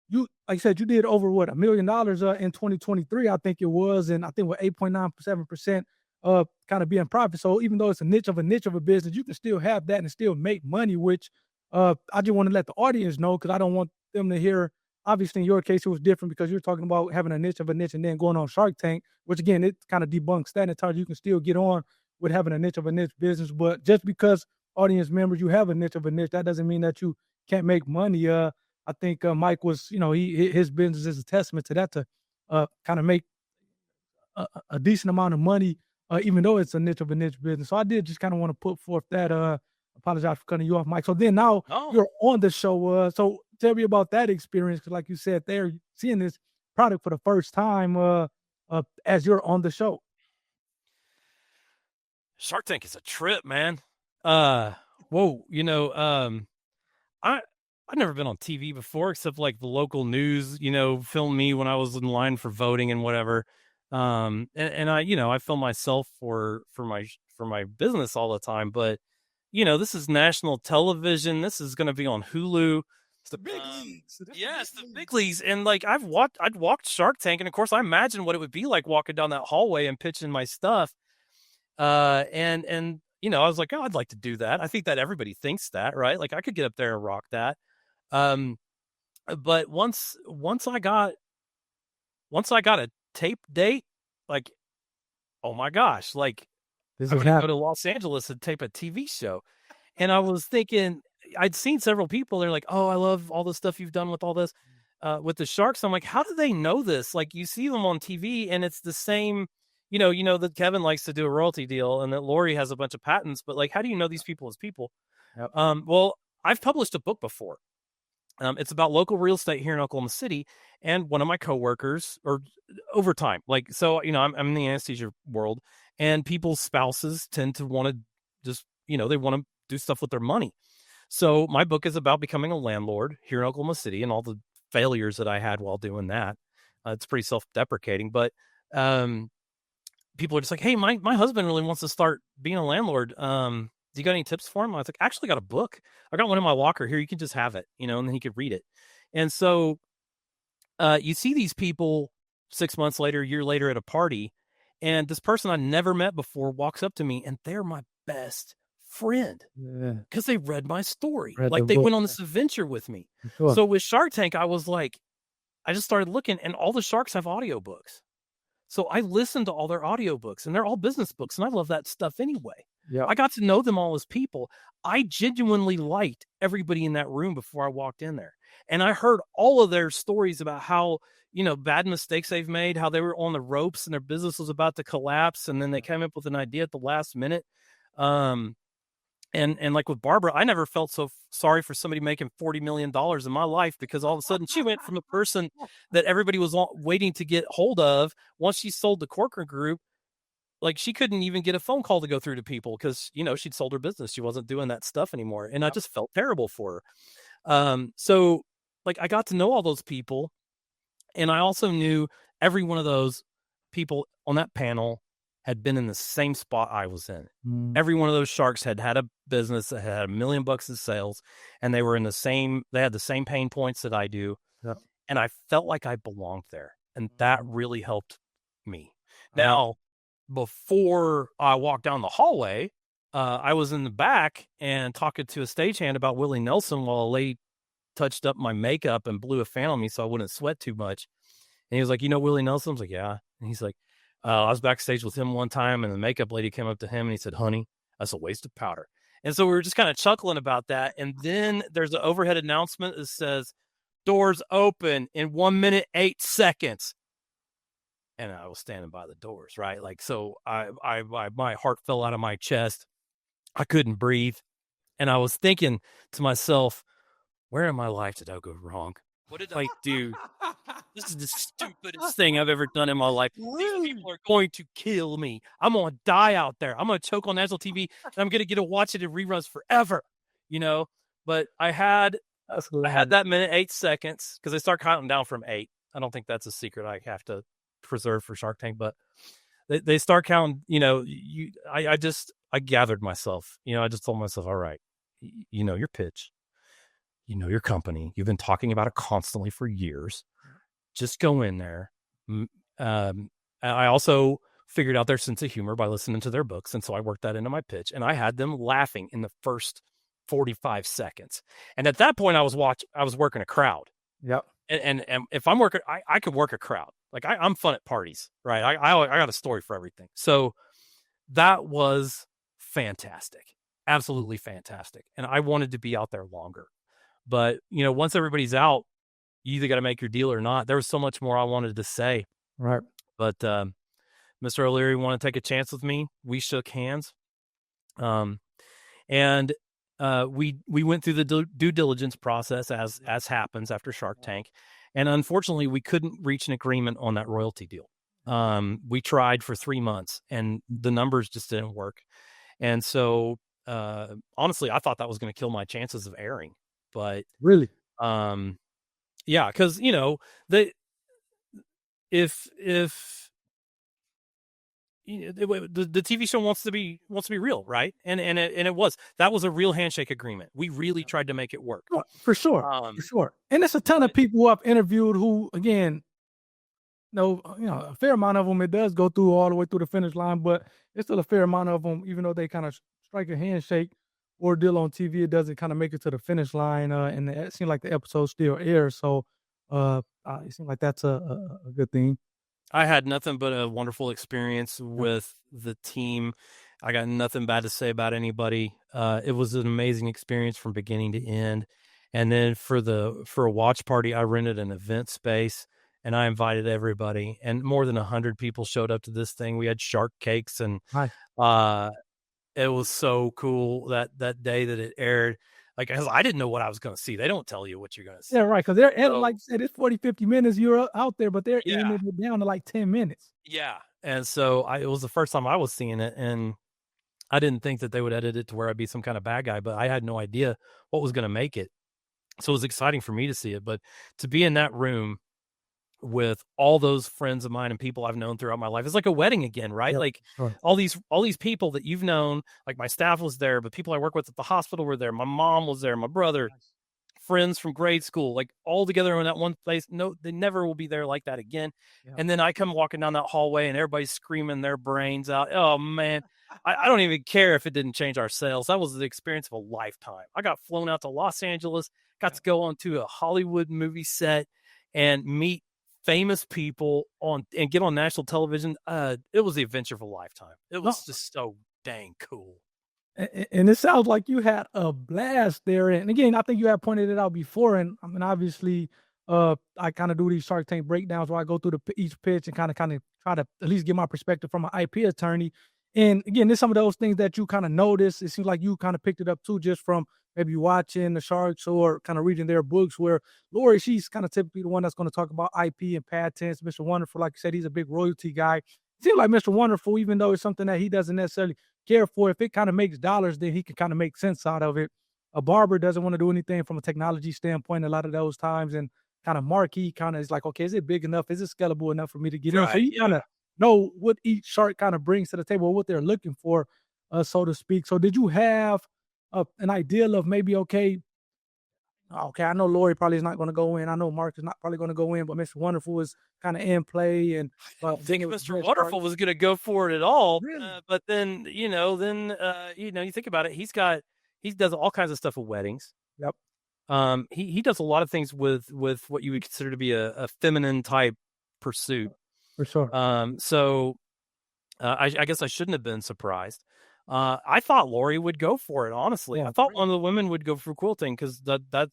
S2: you like I said, you did over what $1 million in 2023, I think it was, and I think with 8.97% kind of being profit. So even though it's a niche of a business, you can still have that and still make money, which I just want to let the audience know because I don't want them to hear. Obviously, in your case, it was different because you're talking about having a niche of a niche and then going on Shark Tank, which again, it kind of debunks that and tells you can still get on with having a niche of a niche business. But just because audience members, you have a niche of a niche, that doesn't mean that you can't make money. I think Mike was, his business is a testament to that to kind of make a decent amount of money, even though it's a niche of a niche business. So I did just kind of want to put forth that. Apologize for cutting you off, Mike. So then now
S1: Oh,
S2: you're on the show. So tell me about that experience, because like you said, there seeing this product for the first time as you're on the show.
S1: Shark Tank is a trip, man. Uh, whoa, I I've never been on TV before, except like the local news, filmed me when I was in line for voting and whatever. And I film myself for my business all the time, but this is national television. This is going to be on Hulu.
S2: It's the big leagues.
S1: Yeah, it's the big leagues. And like I'd walked Shark Tank, and of course I imagine what it would be like walking down that hallway and pitching my stuff. And I was like, oh, I'd like to do that. I think that everybody thinks that, right? Like I could get up there and rock that. Um, but once I got a tape date, like, oh my gosh, like
S2: This
S1: I'm
S2: is
S1: gonna go
S2: happening.
S1: to Los Angeles and tape a TV show. And I was thinking, I'd seen several people. They're like, "Oh, I love all the stuff you've done with all this, with the sharks." I'm like, "How do they know this?" Like, you see them on TV, and it's the same. You know that Kevin likes to do a royalty deal, and that Lori has a bunch of patents. But like, how do you know these people as people?
S2: Yep.
S1: Well, I've published a book before. It's about local real estate here in Oklahoma City, and one of my coworkers, or over time, like, so I'm in the anesthesia world, and people's spouses tend to want to just they want to do stuff with their money. So my book is about becoming a landlord here in Oklahoma City and all the failures that I had while doing that. It's pretty self-deprecating, but um, people are just like, "Hey, my husband really wants to start being a landlord. Do you got any tips for him?" I was like, "I actually got a book. I got one in my locker here. You can just have it, and then he could read it." And so you see these people 6 months later, a year later at a party, and this person I never met before walks up to me, and they're my best friend
S2: Yeah.
S1: because they read my story.
S2: Read the
S1: Like they
S2: book.
S1: went on
S2: Yeah,
S1: this adventure with me.
S2: for sure.
S1: So with Shark Tank, I was like, I just started looking, and all the sharks have audiobooks. So I listened to all their audiobooks, and they're all business books, and I love that stuff anyway.
S2: Yeah.
S1: I got to know them all as people. I genuinely liked everybody in that room before I walked in there. And I heard all of their stories about how, bad mistakes they've made, how they were on the ropes and their business was about to collapse, and then they came up with an idea at the last minute. Um, and like with Barbara, I never felt so sorry for somebody making $40 million in my life, because all of a sudden she went from a person that everybody was waiting to get hold of. Once she sold the Corcoran Group, like she couldn't even get a phone call to go through to people because she'd sold her business. She wasn't doing that stuff anymore, and I
S2: Yep.
S1: just felt terrible for her. So like I got to know all those people, and I also knew every one of those people on that panel had been in the same spot I was in.
S2: Mm.
S1: Every one of those sharks had a business that had $1 million in sales, and they had the same pain points that I do.
S2: Yep.
S1: And I felt like I belonged there. And that really helped me.
S2: Uh,
S1: Now, before I walked down the hallway, I was in the back and talking to a stagehand about Willie Nelson while a lady touched up my makeup and blew a fan on me so I wouldn't sweat too much. And he was like, Willie Nelson? I was like, yeah. And he's like, I was backstage with him one time, and the makeup lady came up to him and he said, honey, that's a waste of powder. And so we were just kind of chuckling about that. And then there's an overhead announcement that says, doors open in 1 minute, 8 seconds. And I was standing by the doors, right? Like, so my heart fell out of my chest. I couldn't breathe. And I was thinking to myself, where in my life did I go wrong? What did I do? This is the stupidest thing I've ever done in my life. These
S2: Really?
S1: people are going to kill me. I'm going to die out there. I'm going to choke on national TV, and I'm going to get to watch it in reruns forever, you know? But
S2: That's
S1: I had
S2: hilarious.
S1: that minute, 8 seconds, because they start counting down from 8. I don't think that's a secret I have to preserve for Shark Tank, but they start counting, I gathered myself, I just told myself, all right, your pitch, your company, you've been talking about it constantly for years. Just go in there. I also figured out their sense of humor by listening to their books. And so I worked that into my pitch, and I had them laughing in the first 45 seconds. And at that point I was working a crowd.
S2: Yep.
S1: And if I'm working, I could work a crowd. Like I'm fun at parties, right? I got a story for everything. So that was fantastic, absolutely fantastic. And I wanted to be out there longer. But once everybody's out, you either got to make your deal or not. There was so much more I wanted to say,
S2: Right.
S1: but Mr. O'Leary wanted to take a chance with me. We shook hands, and we went through the due diligence process as happens after Shark Tank, and unfortunately, we couldn't reach an agreement on that royalty deal. We tried for 3 months, and the numbers just didn't work. And so, honestly, I thought that was going to kill my chances of airing. But
S2: Really?
S1: yeah, because the if the TV show wants to be real, right? And it was, that was a real handshake agreement. We really tried to make it work.
S2: Oh, for sure. For
S1: Um,
S2: sure. And it's a ton of
S1: but
S2: people who I've interviewed who, again, no, a fair amount of them, it does go through all the way through the finish line, but it's still a fair amount of them, even though they kind of strike a handshake or deal on TV, it doesn't kind of make it to the finish line. And it seems like the episode still airs. So it seems like that's a good thing.
S1: I had nothing but a wonderful experience
S2: Yeah.
S1: with the team. I got nothing bad to say about anybody. It was an amazing experience from beginning to end. And then for a watch party, I rented an event space and I invited everybody, and more than 100 people showed up to this thing. We had shark cakes, and
S2: Nice.
S1: uh, it was so cool that day that it aired. Like, 'cause I didn't know what I was going to see. They don't tell you what you're going to
S2: Yeah,
S1: see.
S2: right. Because they're, and like
S1: So
S2: you said, it's 40, 50 minutes you're out there, but they're
S1: yeah,
S2: editing it down to like 10 minutes.
S1: yeah. And so it was the first time I was seeing it, and I didn't think that they would edit it to where I'd be some kind of bad guy, but I had no idea what was going to make it. So it was exciting for me to see it, but to be in that room with all those friends of mine and people I've known throughout my life, it's like a wedding again, right?
S2: Yep.
S1: Like
S2: Sure.
S1: all these people that you've known, like my staff was there, but people I work with at the hospital were there. My mom was there, my brother,
S2: Nice.
S1: friends from grade school, like all together in that one place. No, they never will be there like that again.
S2: Yeah.
S1: And then I come walking down that hallway and everybody's screaming their brains out. Oh man, I don't even care if it didn't change our sales. That was the experience of a lifetime. I got flown out to Los Angeles, got to go onto a Hollywood movie set and meet famous people on and get on national television. It was the adventure of a lifetime. It
S2: No,
S1: was just so dang cool.
S2: and it sounds like you had a blast there. And again, I think you had pointed it out before. And I mean, obviously, I kind of do these Shark Tank breakdowns where I go through each pitch and kind of try to at least get my perspective from an IP attorney. And again, there's some of those things that you kind of notice. It seems like you kind of picked it up too, just from maybe watching the Sharks or kind of reading their books. Where Lori, she's kind of typically the one that's going to talk about IP and patents. Mr. Wonderful, like you said, he's a big royalty guy. It seems like Mr. Wonderful, even though it's something that he doesn't necessarily care for, if it kind of makes dollars, then he can kind of make sense out of it. A barber doesn't want to do anything from a technology standpoint a lot of those times, and kind of marquee kind of is like, okay, is it big enough? Is it scalable enough for me to get in? So
S1: Right.
S2: you
S1: Yeah.
S2: kind of know what each shark kind of brings to the table, what they're looking for, so to speak. So did you have an ideal of maybe, okay, I know Lori probably is not going to go in. I know Mark is not probably going to go in, but Mr. Wonderful is kind of in play, and
S1: I didn't think
S2: dealing with the
S1: Mr.
S2: best shark.
S1: Wonderful was going to go for it at all.
S2: Really?
S1: But then, you think about it, he does all kinds of stuff with weddings.
S2: Yep,
S1: He does a lot of things with what you would consider to be a feminine type pursuit.
S2: for sure.
S1: So I guess I shouldn't have been surprised. I thought Lori would go for it. Honestly,
S2: Yeah,
S1: I thought one of the women would go for quilting because that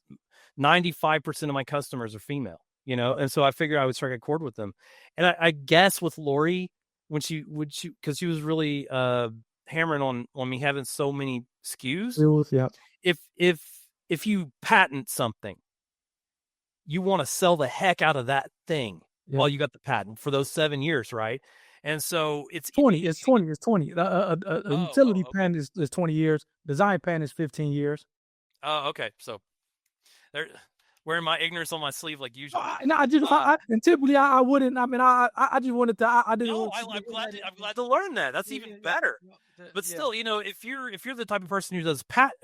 S1: 95% of my customers are female. And so I figured I would strike a chord with them. And I guess with Lori, when she because she was really hammering on me having so many SKUs.
S2: Wheels, yeah,
S1: If you patent something, you want to sell the heck out of that thing
S2: yeah.
S1: while you got the patent for those 7 years, right? And so it's
S2: 20, it's
S1: easy.
S2: 20, it's 20. A utility
S1: Oh, okay.
S2: patent is 20 years. Design patent is 15 years.
S1: Oh, okay. So they're wearing my ignorance on my sleeve like usual.
S2: No, I just,
S1: Uh,
S2: and typically I wouldn't. I mean, I just wanted to. I didn't
S1: no,
S2: want to get in
S1: I'm glad to learn that. That's
S2: yeah,
S1: even
S2: yeah, yeah,
S1: better. But
S2: yeah,
S1: still, if you're the type of person who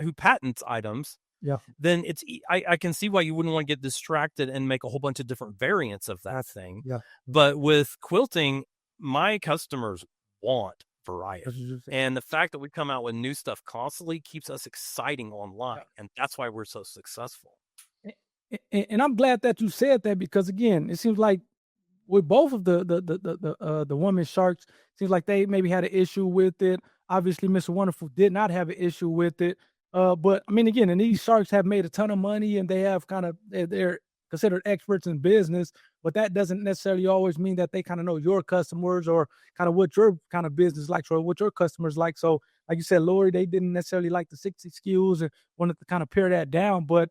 S1: who patents items,
S2: yeah.
S1: then I can see why you wouldn't want to get distracted and make a whole bunch of different variants of that
S2: Gotcha.
S1: thing.
S2: Yeah,
S1: But with quilting, my customers want
S2: that's
S1: variety.
S2: what you're saying.
S1: And the fact that we come out with new stuff constantly keeps us exciting
S2: Yeah.
S1: online. And that's why we're so successful.
S2: And I'm glad that you said that because again, it seems like with both of the women sharks, seems like they maybe had an issue with it. Obviously, Mr. Wonderful did not have an issue with it. But I mean, again, and these sharks have made a ton of money, and they have kind of they're considered experts in business. But that doesn't necessarily always mean that they kind of know your customers or kind of what your kind of business like or what your customers like. So, like you said, Lori, they didn't necessarily like the 60 skills and wanted to kind of pare that down. But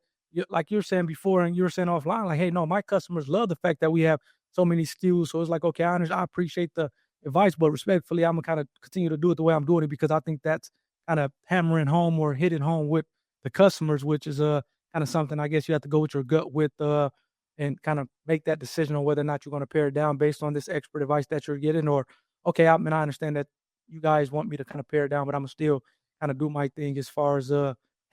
S2: like you were saying before, and you were saying offline, like, hey, no, my customers love the fact that we have so many skills. So it's like, okay, I appreciate the advice, but respectfully, I'm gonna kind of continue to do it the way I'm doing it because I think that's kind of hammering home or hitting home with the customers, which is kind of something I guess you have to go with your gut with and kind of make that decision on whether or not you're going to pare it down based on this expert advice that you're getting, or okay, I mean I understand that you guys want me to kind of pare it down, but I'm gonna still kind of do my thing as far as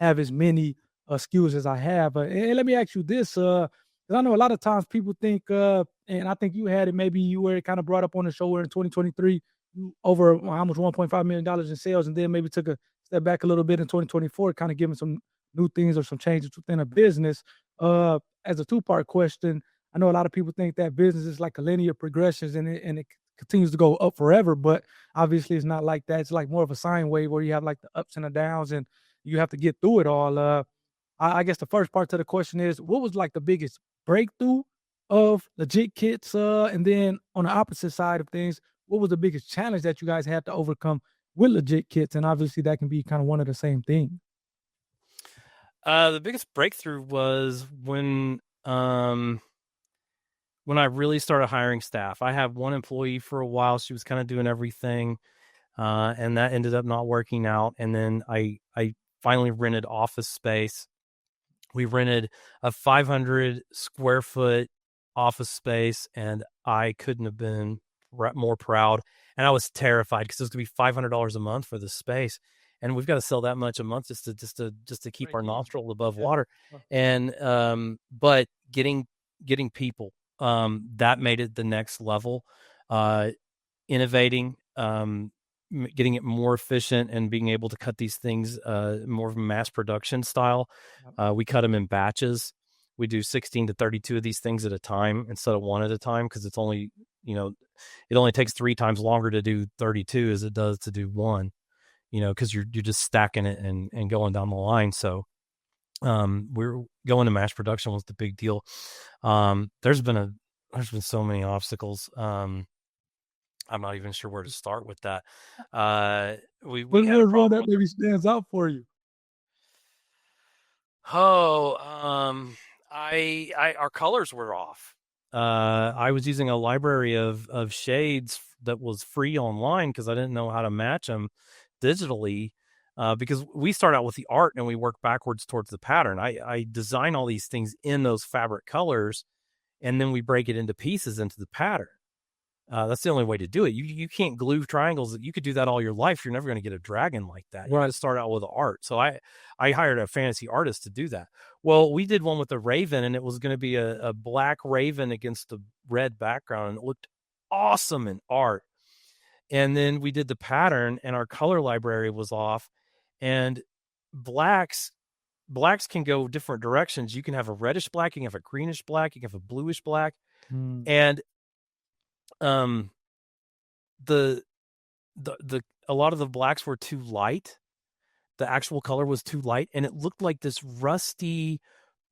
S2: have as many skills as I have. And let me ask you this, 'cause I know a lot of times people think, and I think you had it, maybe you were kind of brought up on the show where in 2023, you over almost $1.5 million in sales, and then maybe took a step back a little bit in 2024, kind of giving some new things or some changes within a business. As a two-part question, I know a lot of people think that business is like a linear progression and it continues to go up forever, but obviously it's not like that. It's like more of a sine wave where you have like the ups and the downs and you have to get through it all. I guess the first part to the question is, what was like the biggest breakthrough of legit kits? And then on the opposite side of things, what was the biggest challenge that you guys had to overcome with legit kits? And obviously that can be kind of one of the same thing.
S1: The biggest breakthrough was when I really started hiring staff. I had one employee for a while. She was kind of doing everything, and that ended up not working out. And then I finally rented office space. We rented a 500 square foot office space, and I couldn't have been more proud. And I was terrified because it was going to be $500 a month for the space, and we've got to sell that much a month just to keep
S2: Break
S1: our
S2: even.
S1: nostril above
S2: Yeah.
S1: water. And but getting people, that made it the next level. Uh, Innovating, getting it more efficient and being able to cut these things more of a mass production style.
S2: Yep.
S1: We cut them in batches. We do 16 to 32 of these things at a time instead of one at a time because it's only, it only takes 3 times longer to do 32 as it does to do one, because you're just stacking it and going down the line. So we're going to mass production was the big deal. There's been so many obstacles. I'm not even sure where to start with that. We
S2: What
S1: had a
S2: was one
S1: problem
S2: that
S1: with the
S2: maybe stands out for you?
S1: oh, I our colors were off. I was using a library of shades that was free online because I didn't know how to match them digitally. Because we start out with the art and we work backwards towards the pattern. I design all these things in those fabric colors, and then we break it into pieces into the pattern. That's the only way to do it. You can't glue triangles. You could do that all your life. You're never going to get a dragon like that. You got
S2: Right.
S1: to start out with art. So I hired a fantasy artist to do that. Well, we did one with a raven, and it was going to be a black raven against a red background, and it looked awesome in art. And then we did the pattern, and our color library was off. And blacks blacks can go different directions. You can have a reddish black, you can have a greenish black, you can have a bluish black,
S2: Mm.
S1: and um the the a lot of the blacks were too light. The actual color was too light, and it looked like this rusty,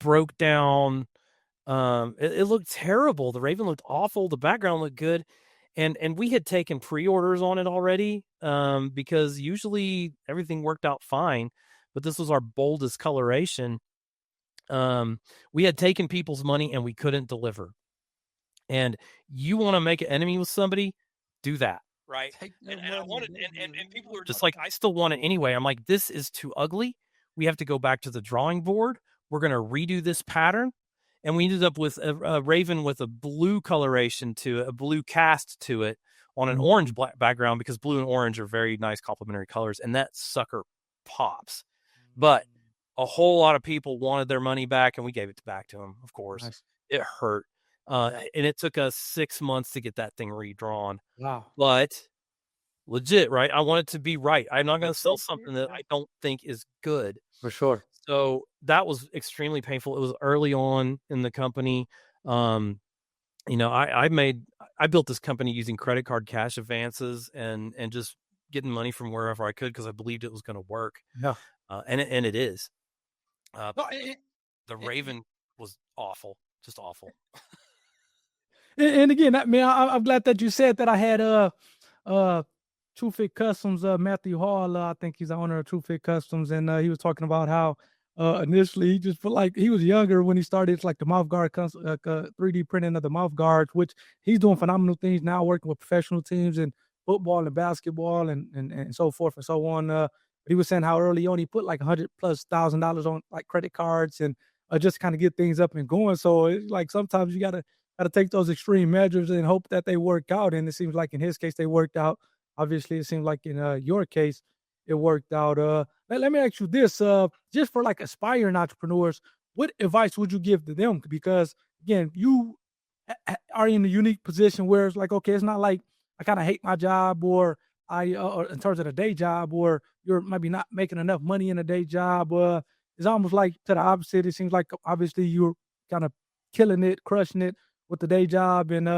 S1: broke down. It looked terrible. The raven looked awful. The background looked good, and we had taken pre-orders on it already, because usually everything worked out fine, but this was our boldest coloration. We had taken people's money and we couldn't deliver. And you want to make an enemy with somebody, do that. Right.
S2: Take their
S1: And I
S2: money,
S1: wanted,
S2: baby.
S1: and people were just like, I still want it anyway. I'm like, this is too ugly. We have to go back to the drawing board. We're going to redo this pattern. And we ended up with a raven with a blue coloration to it, a blue cast to it on an orange background, because blue and orange are very nice complementary colors. And that sucker pops. But a whole lot of people wanted their money back, and we gave it back to them, of course.
S2: Nice.
S1: It hurt. And it took us 6 months to get that thing redrawn.
S2: Wow.
S1: But legit, right? I want it to be right. I'm not going to sell something that I don't think is good.
S2: For sure.
S1: So that was extremely painful. It was early on in the company. I built this company using credit card cash advances and just getting money from wherever I could, because I believed it was going to work.
S2: Yeah.
S1: And it is.
S2: No,
S1: The Raven was awful, just awful.
S2: and again, I'm glad that you said that. I had True Fit Customs, Matthew Hall. I think he's the owner of True Fit Customs, and he was talking about how initially he just felt like he was younger when he started. It's like the mouth guard, 3D printing of the mouth guards, which he's doing phenomenal things now, working with professional teams in football and basketball and so forth and so on. But he was saying how early on he put like $100,000+ on like credit cards and just kind of get things up and going. So it's like sometimes you gotta take those extreme measures and hope that they work out. And it seems like in his case they worked out. Obviously, it seems like in your case, it worked out. Let me ask you this: just for like aspiring entrepreneurs, what advice would you give to them? Because again, you are in a unique position where it's like, okay, it's not like I kind of hate my job, or or in terms of the day job, or you're maybe not making enough money in a day job. It's almost like to the opposite. It seems like obviously you're kind of killing it, crushing it with the day job, and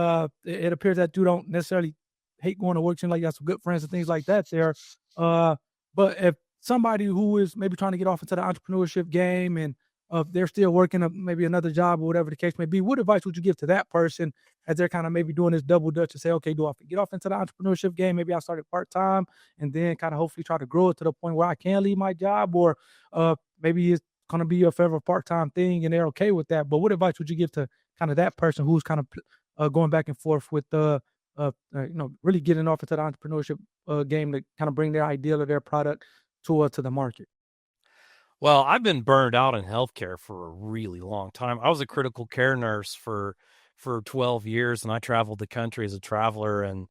S2: it appears that you don't necessarily hate going to work. Seems like you got some good friends and things like that there. But if somebody who is maybe trying to get off into the entrepreneurship game and they're still working maybe another job or whatever the case may be, what advice would you give to that person as they're kind of maybe doing this double dutch to say, okay, do I get off into the entrepreneurship game? Maybe I started part time and then kind of hopefully try to grow it to the point where I can leave my job, or maybe it's going to be a forever part time thing and they're okay with that. But what advice would you give to kind of that person who's kind of going back and forth with really getting off into the entrepreneurship game to kind of bring their ideal or their product to the market?
S1: Well, I've been burned out in healthcare for a really long time. I was a critical care nurse for 12 years, and I traveled the country as a traveler, and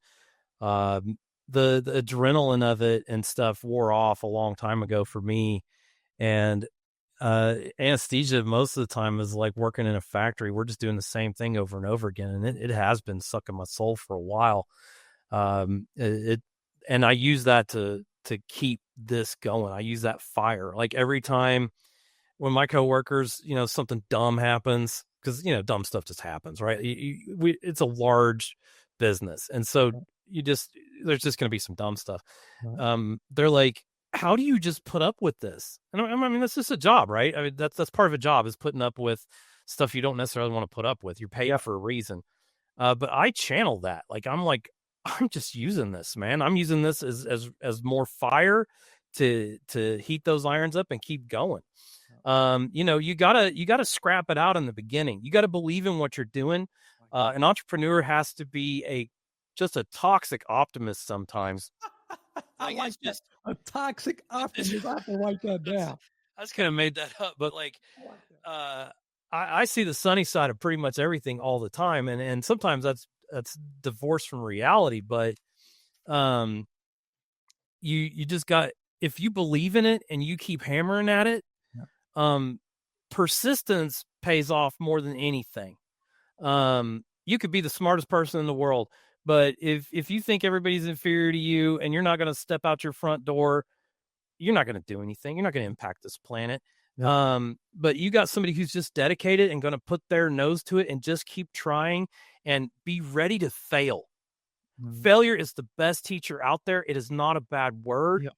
S1: the adrenaline of it and stuff wore off a long time ago for me. And anesthesia most of the time is like working in a factory. We're just doing the same thing over and over again, and it has been sucking my soul for a while. And I use that to keep this going. I use that fire. Like every time when my coworkers, something dumb happens, because dumb stuff just happens, right? It's a large business, and so there's just going to be some dumb stuff. They're like, how do you just put up with this? And I mean, that's just a job, right? I mean, that's part of a job, is putting up with stuff you don't necessarily want to put up with. You're paid for a reason. But I channel that. I'm just using this, man. I'm using this as more fire to heat those irons up and keep going. You gotta scrap it out in the beginning. You got to believe in what you're doing. An entrepreneur has to be just a toxic optimist sometimes.
S2: I like that. A toxic optimist. I have to write that down.
S1: I just kind of made that up, but I see the sunny side of pretty much everything all the time, and sometimes that's divorced from reality. But you just got, if you believe in it and you keep hammering at it, persistence pays off more than anything. You could be the smartest person in the world, but if you think everybody's inferior to you and you're not going to step out your front door, you're not going to do anything. You're not going to impact this planet. But you got somebody who's just dedicated and going to put their nose to it and just keep trying and be ready to fail. Failure is the best teacher out there. It is not a bad word.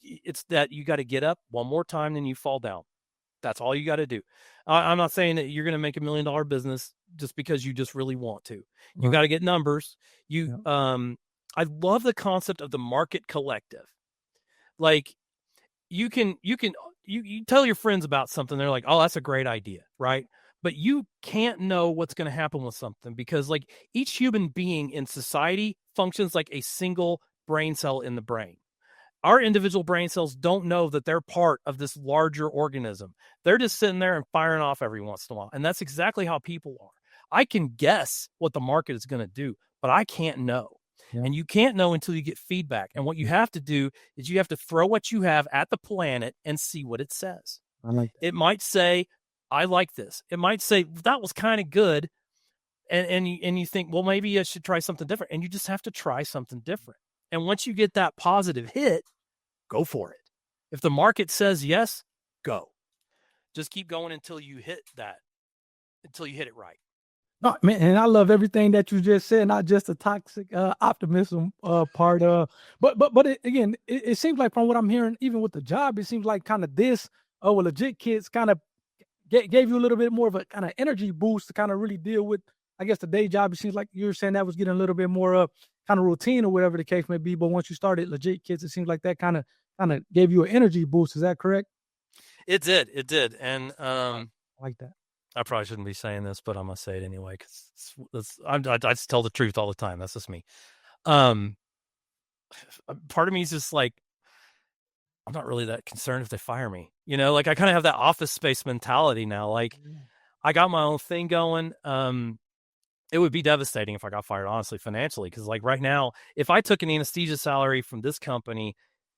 S1: It's that you got to get up one more time than you fall down. That's all you got to do. I'm not saying that you're going to make $1 million business just because you just really want to. You
S2: Right.
S1: got to get numbers. You,
S2: Yeah.
S1: I love the concept of the market collective. Like you tell your friends about something, they're like, oh, that's a great idea, right? But you can't know what's going to happen with something because like each human being in society functions like a single brain cell in the brain. Our individual brain cells don't know that they're part of this larger organism. They're just sitting there and firing off every once in a while. And that's exactly how people are. I can guess what the market is going to do, but I can't know.
S2: Yeah.
S1: And you can't know until you get feedback. And what you have to do is you have to throw what you have at the planet and see what it says.
S2: I like that.
S1: It might say, I like this. It might say, that was kind of good. And you think, well, maybe I should try something different. And you just have to try something different. And once you get that positive hit, go for it. If the market says yes, go. Just keep going until you hit it right.
S2: No, man, and I love everything that you just said, not just the toxic optimism part. Again, it seems like from what I'm hearing, even with the job, it seems like kind of this, well, legit kids kind of gave you a little bit more of a kind of energy boost to kind of really deal with, I guess, the day job. It seems like you were saying that was getting a little bit more kind of routine or whatever the case may be. But once you started legit kids, it seems like that kind of gave you an energy boost. Is that correct?
S1: It did. And
S2: I like that.
S1: I probably shouldn't be saying this, but I'm gonna say it anyway because I just tell the truth all the time. That's just me. Um, Part of me is just like, I'm not really that concerned if they fire me. Like I kind of have that office space mentality now. Like I got my own thing going. It would be devastating if I got fired, honestly, financially, because like right now, if I took an anesthesia salary from this company,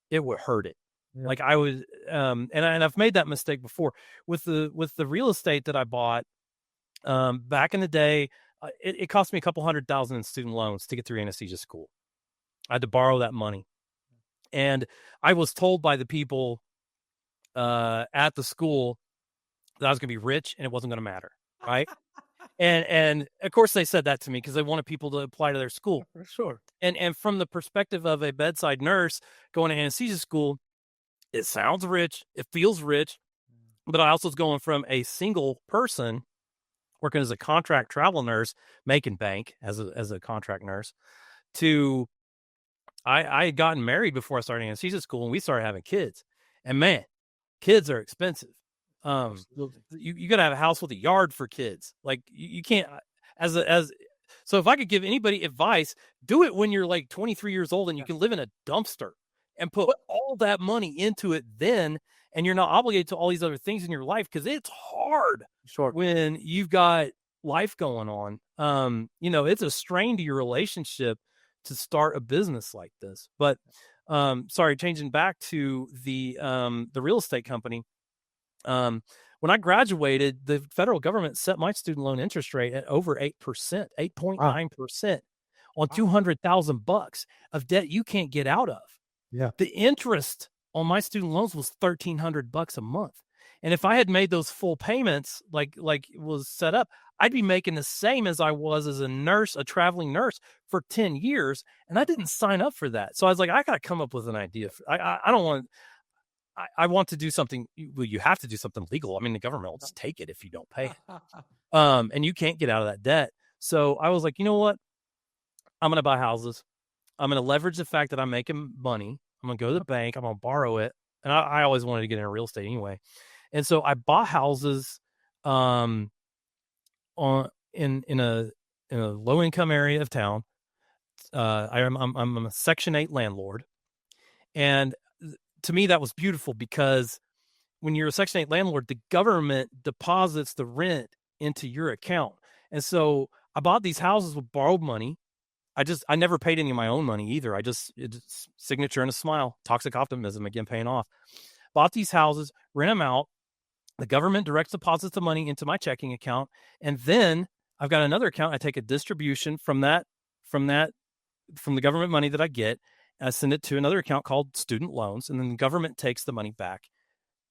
S1: it would hurt it.
S2: Yeah.
S1: Like I would, and I've made that mistake before with the real estate that I bought back in the day. It cost me a couple $100,000 in student loans to get through anesthesia school. I had to borrow that money, and I was told by the people at the school that I was going to be rich and it wasn't going to matter, right? And of course they said that to me because they wanted people to apply to their school.
S2: For sure.
S1: And from the perspective of a bedside nurse going to anesthesia school, it sounds rich, it feels rich, but I also was going from a single person working as a contract travel nurse, making bank as a contract nurse, to I had gotten married before I started anesthesia school, and we started having kids. And man, kids are expensive.
S2: Absolutely.
S1: You got to have a house with a yard for kids. Like you can't as so if I could give anybody advice, do it when you're like 23 years old and you can live in a dumpster and put all that money into it then, and you're not obligated to all these other things in your life because it's hard
S2: Sure.
S1: when you've got life going on. It's a strain to your relationship to start a business like this. But sorry, changing back to the real estate company. When I graduated, the federal government set my student loan interest rate at over 8%,
S2: Wow.
S1: 8.9% on
S2: Wow.
S1: $200,000 of debt you can't get out of.
S2: Yeah.
S1: The interest on my student loans was $1,300 a month. And if I had made those full payments like it was set up, I'd be making the same as I was as a nurse, a traveling nurse for 10 years. And I didn't sign up for that. So I was like, I got to come up with an idea. I don't want, I want to do something. Well, you have to do something legal. I mean, the government will just take it if you don't pay it. And you can't get out of that debt. So I was like, you know what? I'm going to buy houses. I'm going to leverage the fact that I'm making money. I'm going to go to the bank. I'm going to borrow it. And I always wanted to get into real estate anyway. And so I bought houses in a low income area of town. I'm a Section 8 landlord. And to me, that was beautiful because when you're a Section 8 landlord, the government deposits the rent into your account. And so I bought these houses with borrowed money. I never paid any of my own money either. It's signature and a smile, toxic optimism, again, paying off. Bought these houses, rent them out. The government direct deposits the money into my checking account. And then I've got another account. I take a distribution from the government money that I get. And I send it to another account called student loans. And then the government takes the money back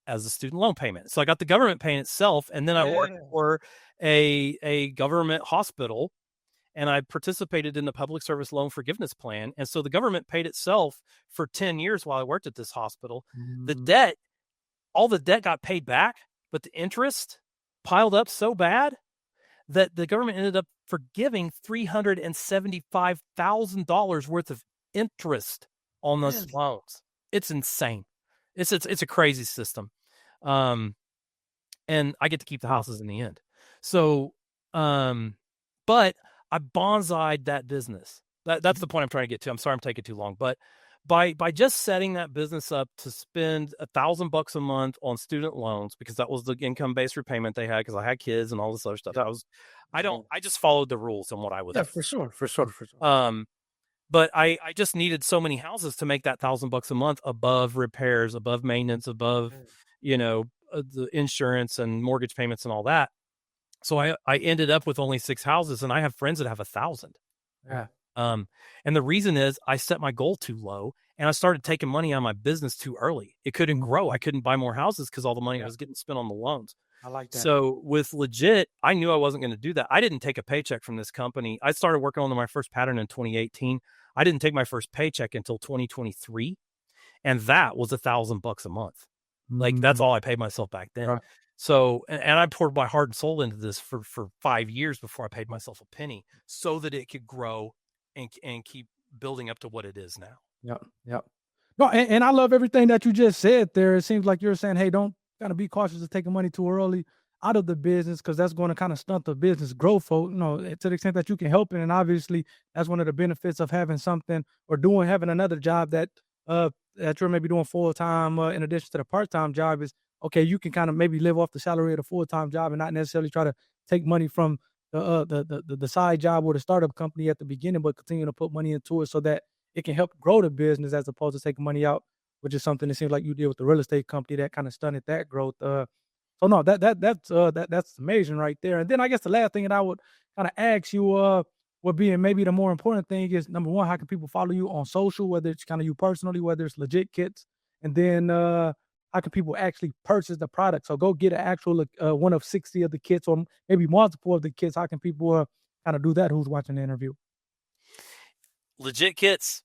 S1: as a student loan payment. So I got the government paying itself. And then I worked for a government hospital, and I participated in the public service loan forgiveness plan. And so the government paid itself for 10 years while I worked at this hospital.
S2: Mm-hmm.
S1: All the debt got paid back, but the interest piled up so bad that the government ended up forgiving $375,000 worth of interest on those
S2: Really?
S1: loans. It's insane. It's a crazy system. Um, and I get to keep the
S2: Wow.
S1: houses in the end. So, um, but I bonsai'd that business. That's the point I'm trying to get to. I'm sorry I'm taking too long, but by just setting that business up to spend $1,000 a month on student loans, because that was the income based repayment they had, because I had kids and all this other stuff.
S2: Yeah.
S1: I just followed the rules on what I would
S2: Yeah,
S1: do.
S2: for sure, for sure, for sure.
S1: But I just needed so many houses to make that $1,000 a month above repairs, above maintenance, above,
S2: Mm.
S1: the insurance and mortgage payments and all that. So I ended up with only 6 houses, and I have friends that have 1,000.
S2: Yeah.
S1: Um, and the reason is I set my goal too low, and I started taking money out of my business too early. It couldn't grow. I couldn't buy more houses because all the money I
S2: Yeah.
S1: was getting spent on the loans.
S2: I like that.
S1: So with Legit, I knew I wasn't going to do that. I didn't take a paycheck from this company. I started working on my first pattern in 2018. I didn't take my first paycheck until 2023, and that was $1,000 a month. Like, that's
S2: Mm.
S1: all I paid myself back then.
S2: Right.
S1: So, and I poured my heart and soul into this for 5 years before I paid myself a penny, so that it could grow and keep building up to what it is now.
S2: Yep. Yep. No, and I love everything that you just said there. It seems like you're saying, hey, don't kind of be cautious of taking money too early out of the business, because that's going to kind of stunt the business growth. To the extent that you can help it, and obviously that's one of the benefits of having something or having another job that you're maybe doing full time in addition to the part time job is okay. You can kind of maybe live off the salary of the full time job and not necessarily try to take money from the side job or the startup company at the beginning, but continue to put money into it so that it can help grow the business as opposed to taking money out, which is something it seems like you did with the real estate company that kind of stunted that growth. So no, that's amazing right there. And then I guess the last thing that I would kind of ask you would be, and maybe the more important thing is, number one, how can people follow you on social, whether it's kind of you personally, whether it's Legit Kits, and then how can people actually purchase the product? So go get an actual one of 60 of the kits, or maybe multiple of the kits. How can people kind of do that? Who's watching the interview?
S1: Legit Kits.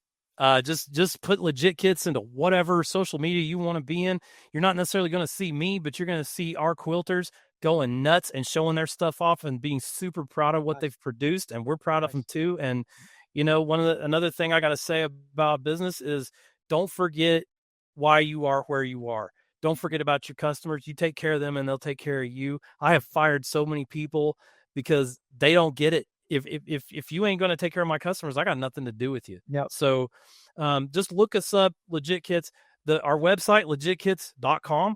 S1: Just put Legit Kits into whatever social media you want to be in. You're not necessarily going to see me, but you're going to see our quilters going nuts and showing their stuff off and being super proud of what
S2: Nice,
S1: they've produced, and we're proud of them
S2: nice.
S1: too. And another thing I got to say about business is, don't forget why you are where you are. Don't forget about your customers. You take care of them, and they'll take care of you. I have fired so many people because they don't get it. If you ain't going to take care of my customers, I got nothing to do with you.
S2: Yep.
S1: So just look us up, Legit Kits. Our website, legitkits.com,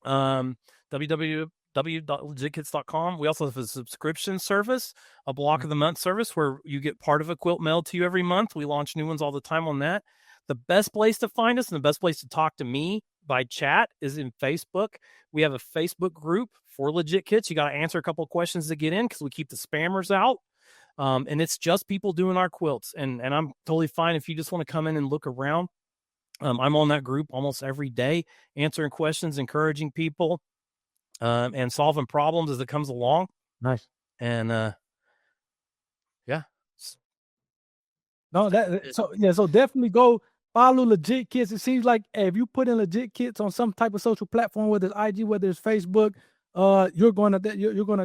S1: www.legitkits.com. We also have a subscription service, a block of the month service, where you get part of a quilt mailed to you every month. We launch new ones all the time on that. The best place to find us and the best place to talk to me by chat is in Facebook. We have a Facebook group for Legit Kits. You got to answer a couple of questions to get in, because we keep the spammers out. And it's just people doing our quilts. And I'm totally fine if you just want to come in and look around. I'm on that group almost every day, answering questions, encouraging people, and solving problems as it comes along.
S2: Nice.
S1: And yeah.
S2: No, so definitely go follow Legit Kits. It seems like, hey, if you put in Legit Kits on some type of social platform, whether it's IG, whether it's Facebook, you're gonna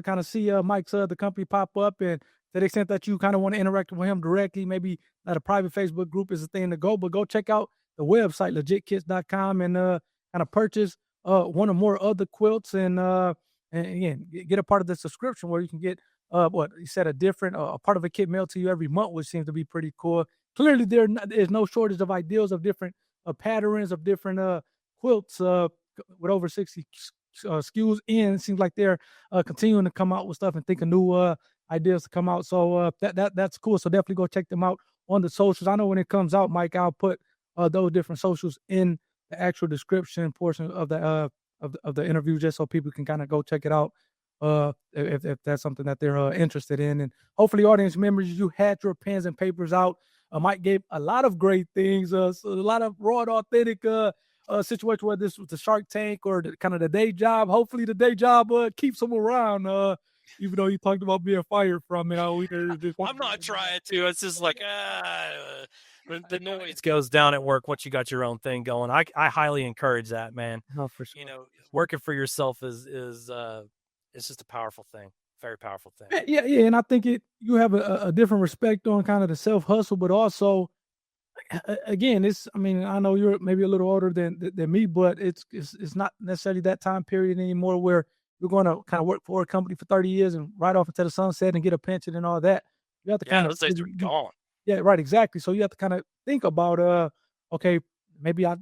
S2: kind of see Mike's the company pop up, and to the extent that you kind of want to interact with him directly, maybe not a private Facebook group is the thing to go, but go check out the website legitkits.com and kind of purchase one or more other quilts, and again get a part of the subscription where you can get what you said, a part of a kit mailed to you every month, which seems to be pretty cool. Clearly, there's no shortage of ideas of different patterns of different quilts with over 60 SKUs in. It seems like they're continuing to come out with stuff and think of new ideas to come out. So that's cool. So definitely go check them out on the socials. I know when it comes out, Mike, I'll put those different socials in the actual description portion of the interview, just so people can kind of go check it out if that's something that they're interested in. And hopefully, audience members, you had your pens and papers out. Mike gave a lot of great things, so a lot of raw and authentic situation, whether this was the Shark Tank or kind of the day job. Hopefully, the day job keeps them around. even though you talked about being fired from it, we there's this
S1: I'm not trying to. It's just like when the noise goes down at work. Once you got your own thing going, I highly encourage that, man.
S2: no, for
S1: You
S2: sure.
S1: know, working for yourself is it's just a powerful thing, very powerful thing.
S2: Yeah, yeah, and I think you have a different respect on kind of the self hustle, but also again, it's I mean, I know you're maybe a little older than me, but it's not necessarily that time period anymore where you're going to kind of work for a company for 30 years and right off into the sunset and get a pension and all that. You have to
S1: Yeah,
S2: kind of
S1: those days are gone.
S2: yeah, right, exactly. So you have to kind of think about okay, maybe I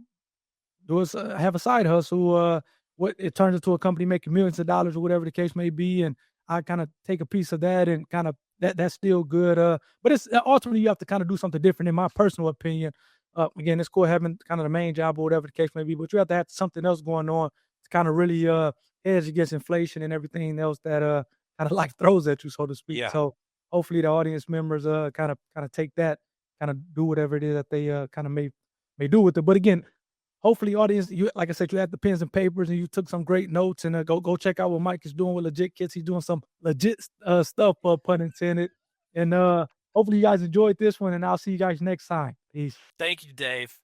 S2: do is have a side hustle. What it turns into a company making millions of dollars or whatever the case may be, and I kind of take a piece of that and kind of that's still good. But it's ultimately you have to kind of do something different, in my personal opinion. Again, it's cool having kind of the main job or whatever the case may be, but you have to have something else going on to kind of really hedge against inflation and everything else that kind of like throws at you, so to speak.
S1: Yeah.
S2: So hopefully the audience members kind of take that, kind of do whatever it is that they kind of may do with it. But again, hopefully, audience, you like I said, you had the pens and papers and you took some great notes. And go check out what Mike is doing with Legit Kits. He's doing some legit stuff, pun intended. And hopefully, you guys enjoyed this one. And I'll see you guys next time. Peace.
S1: Thank you, Dave.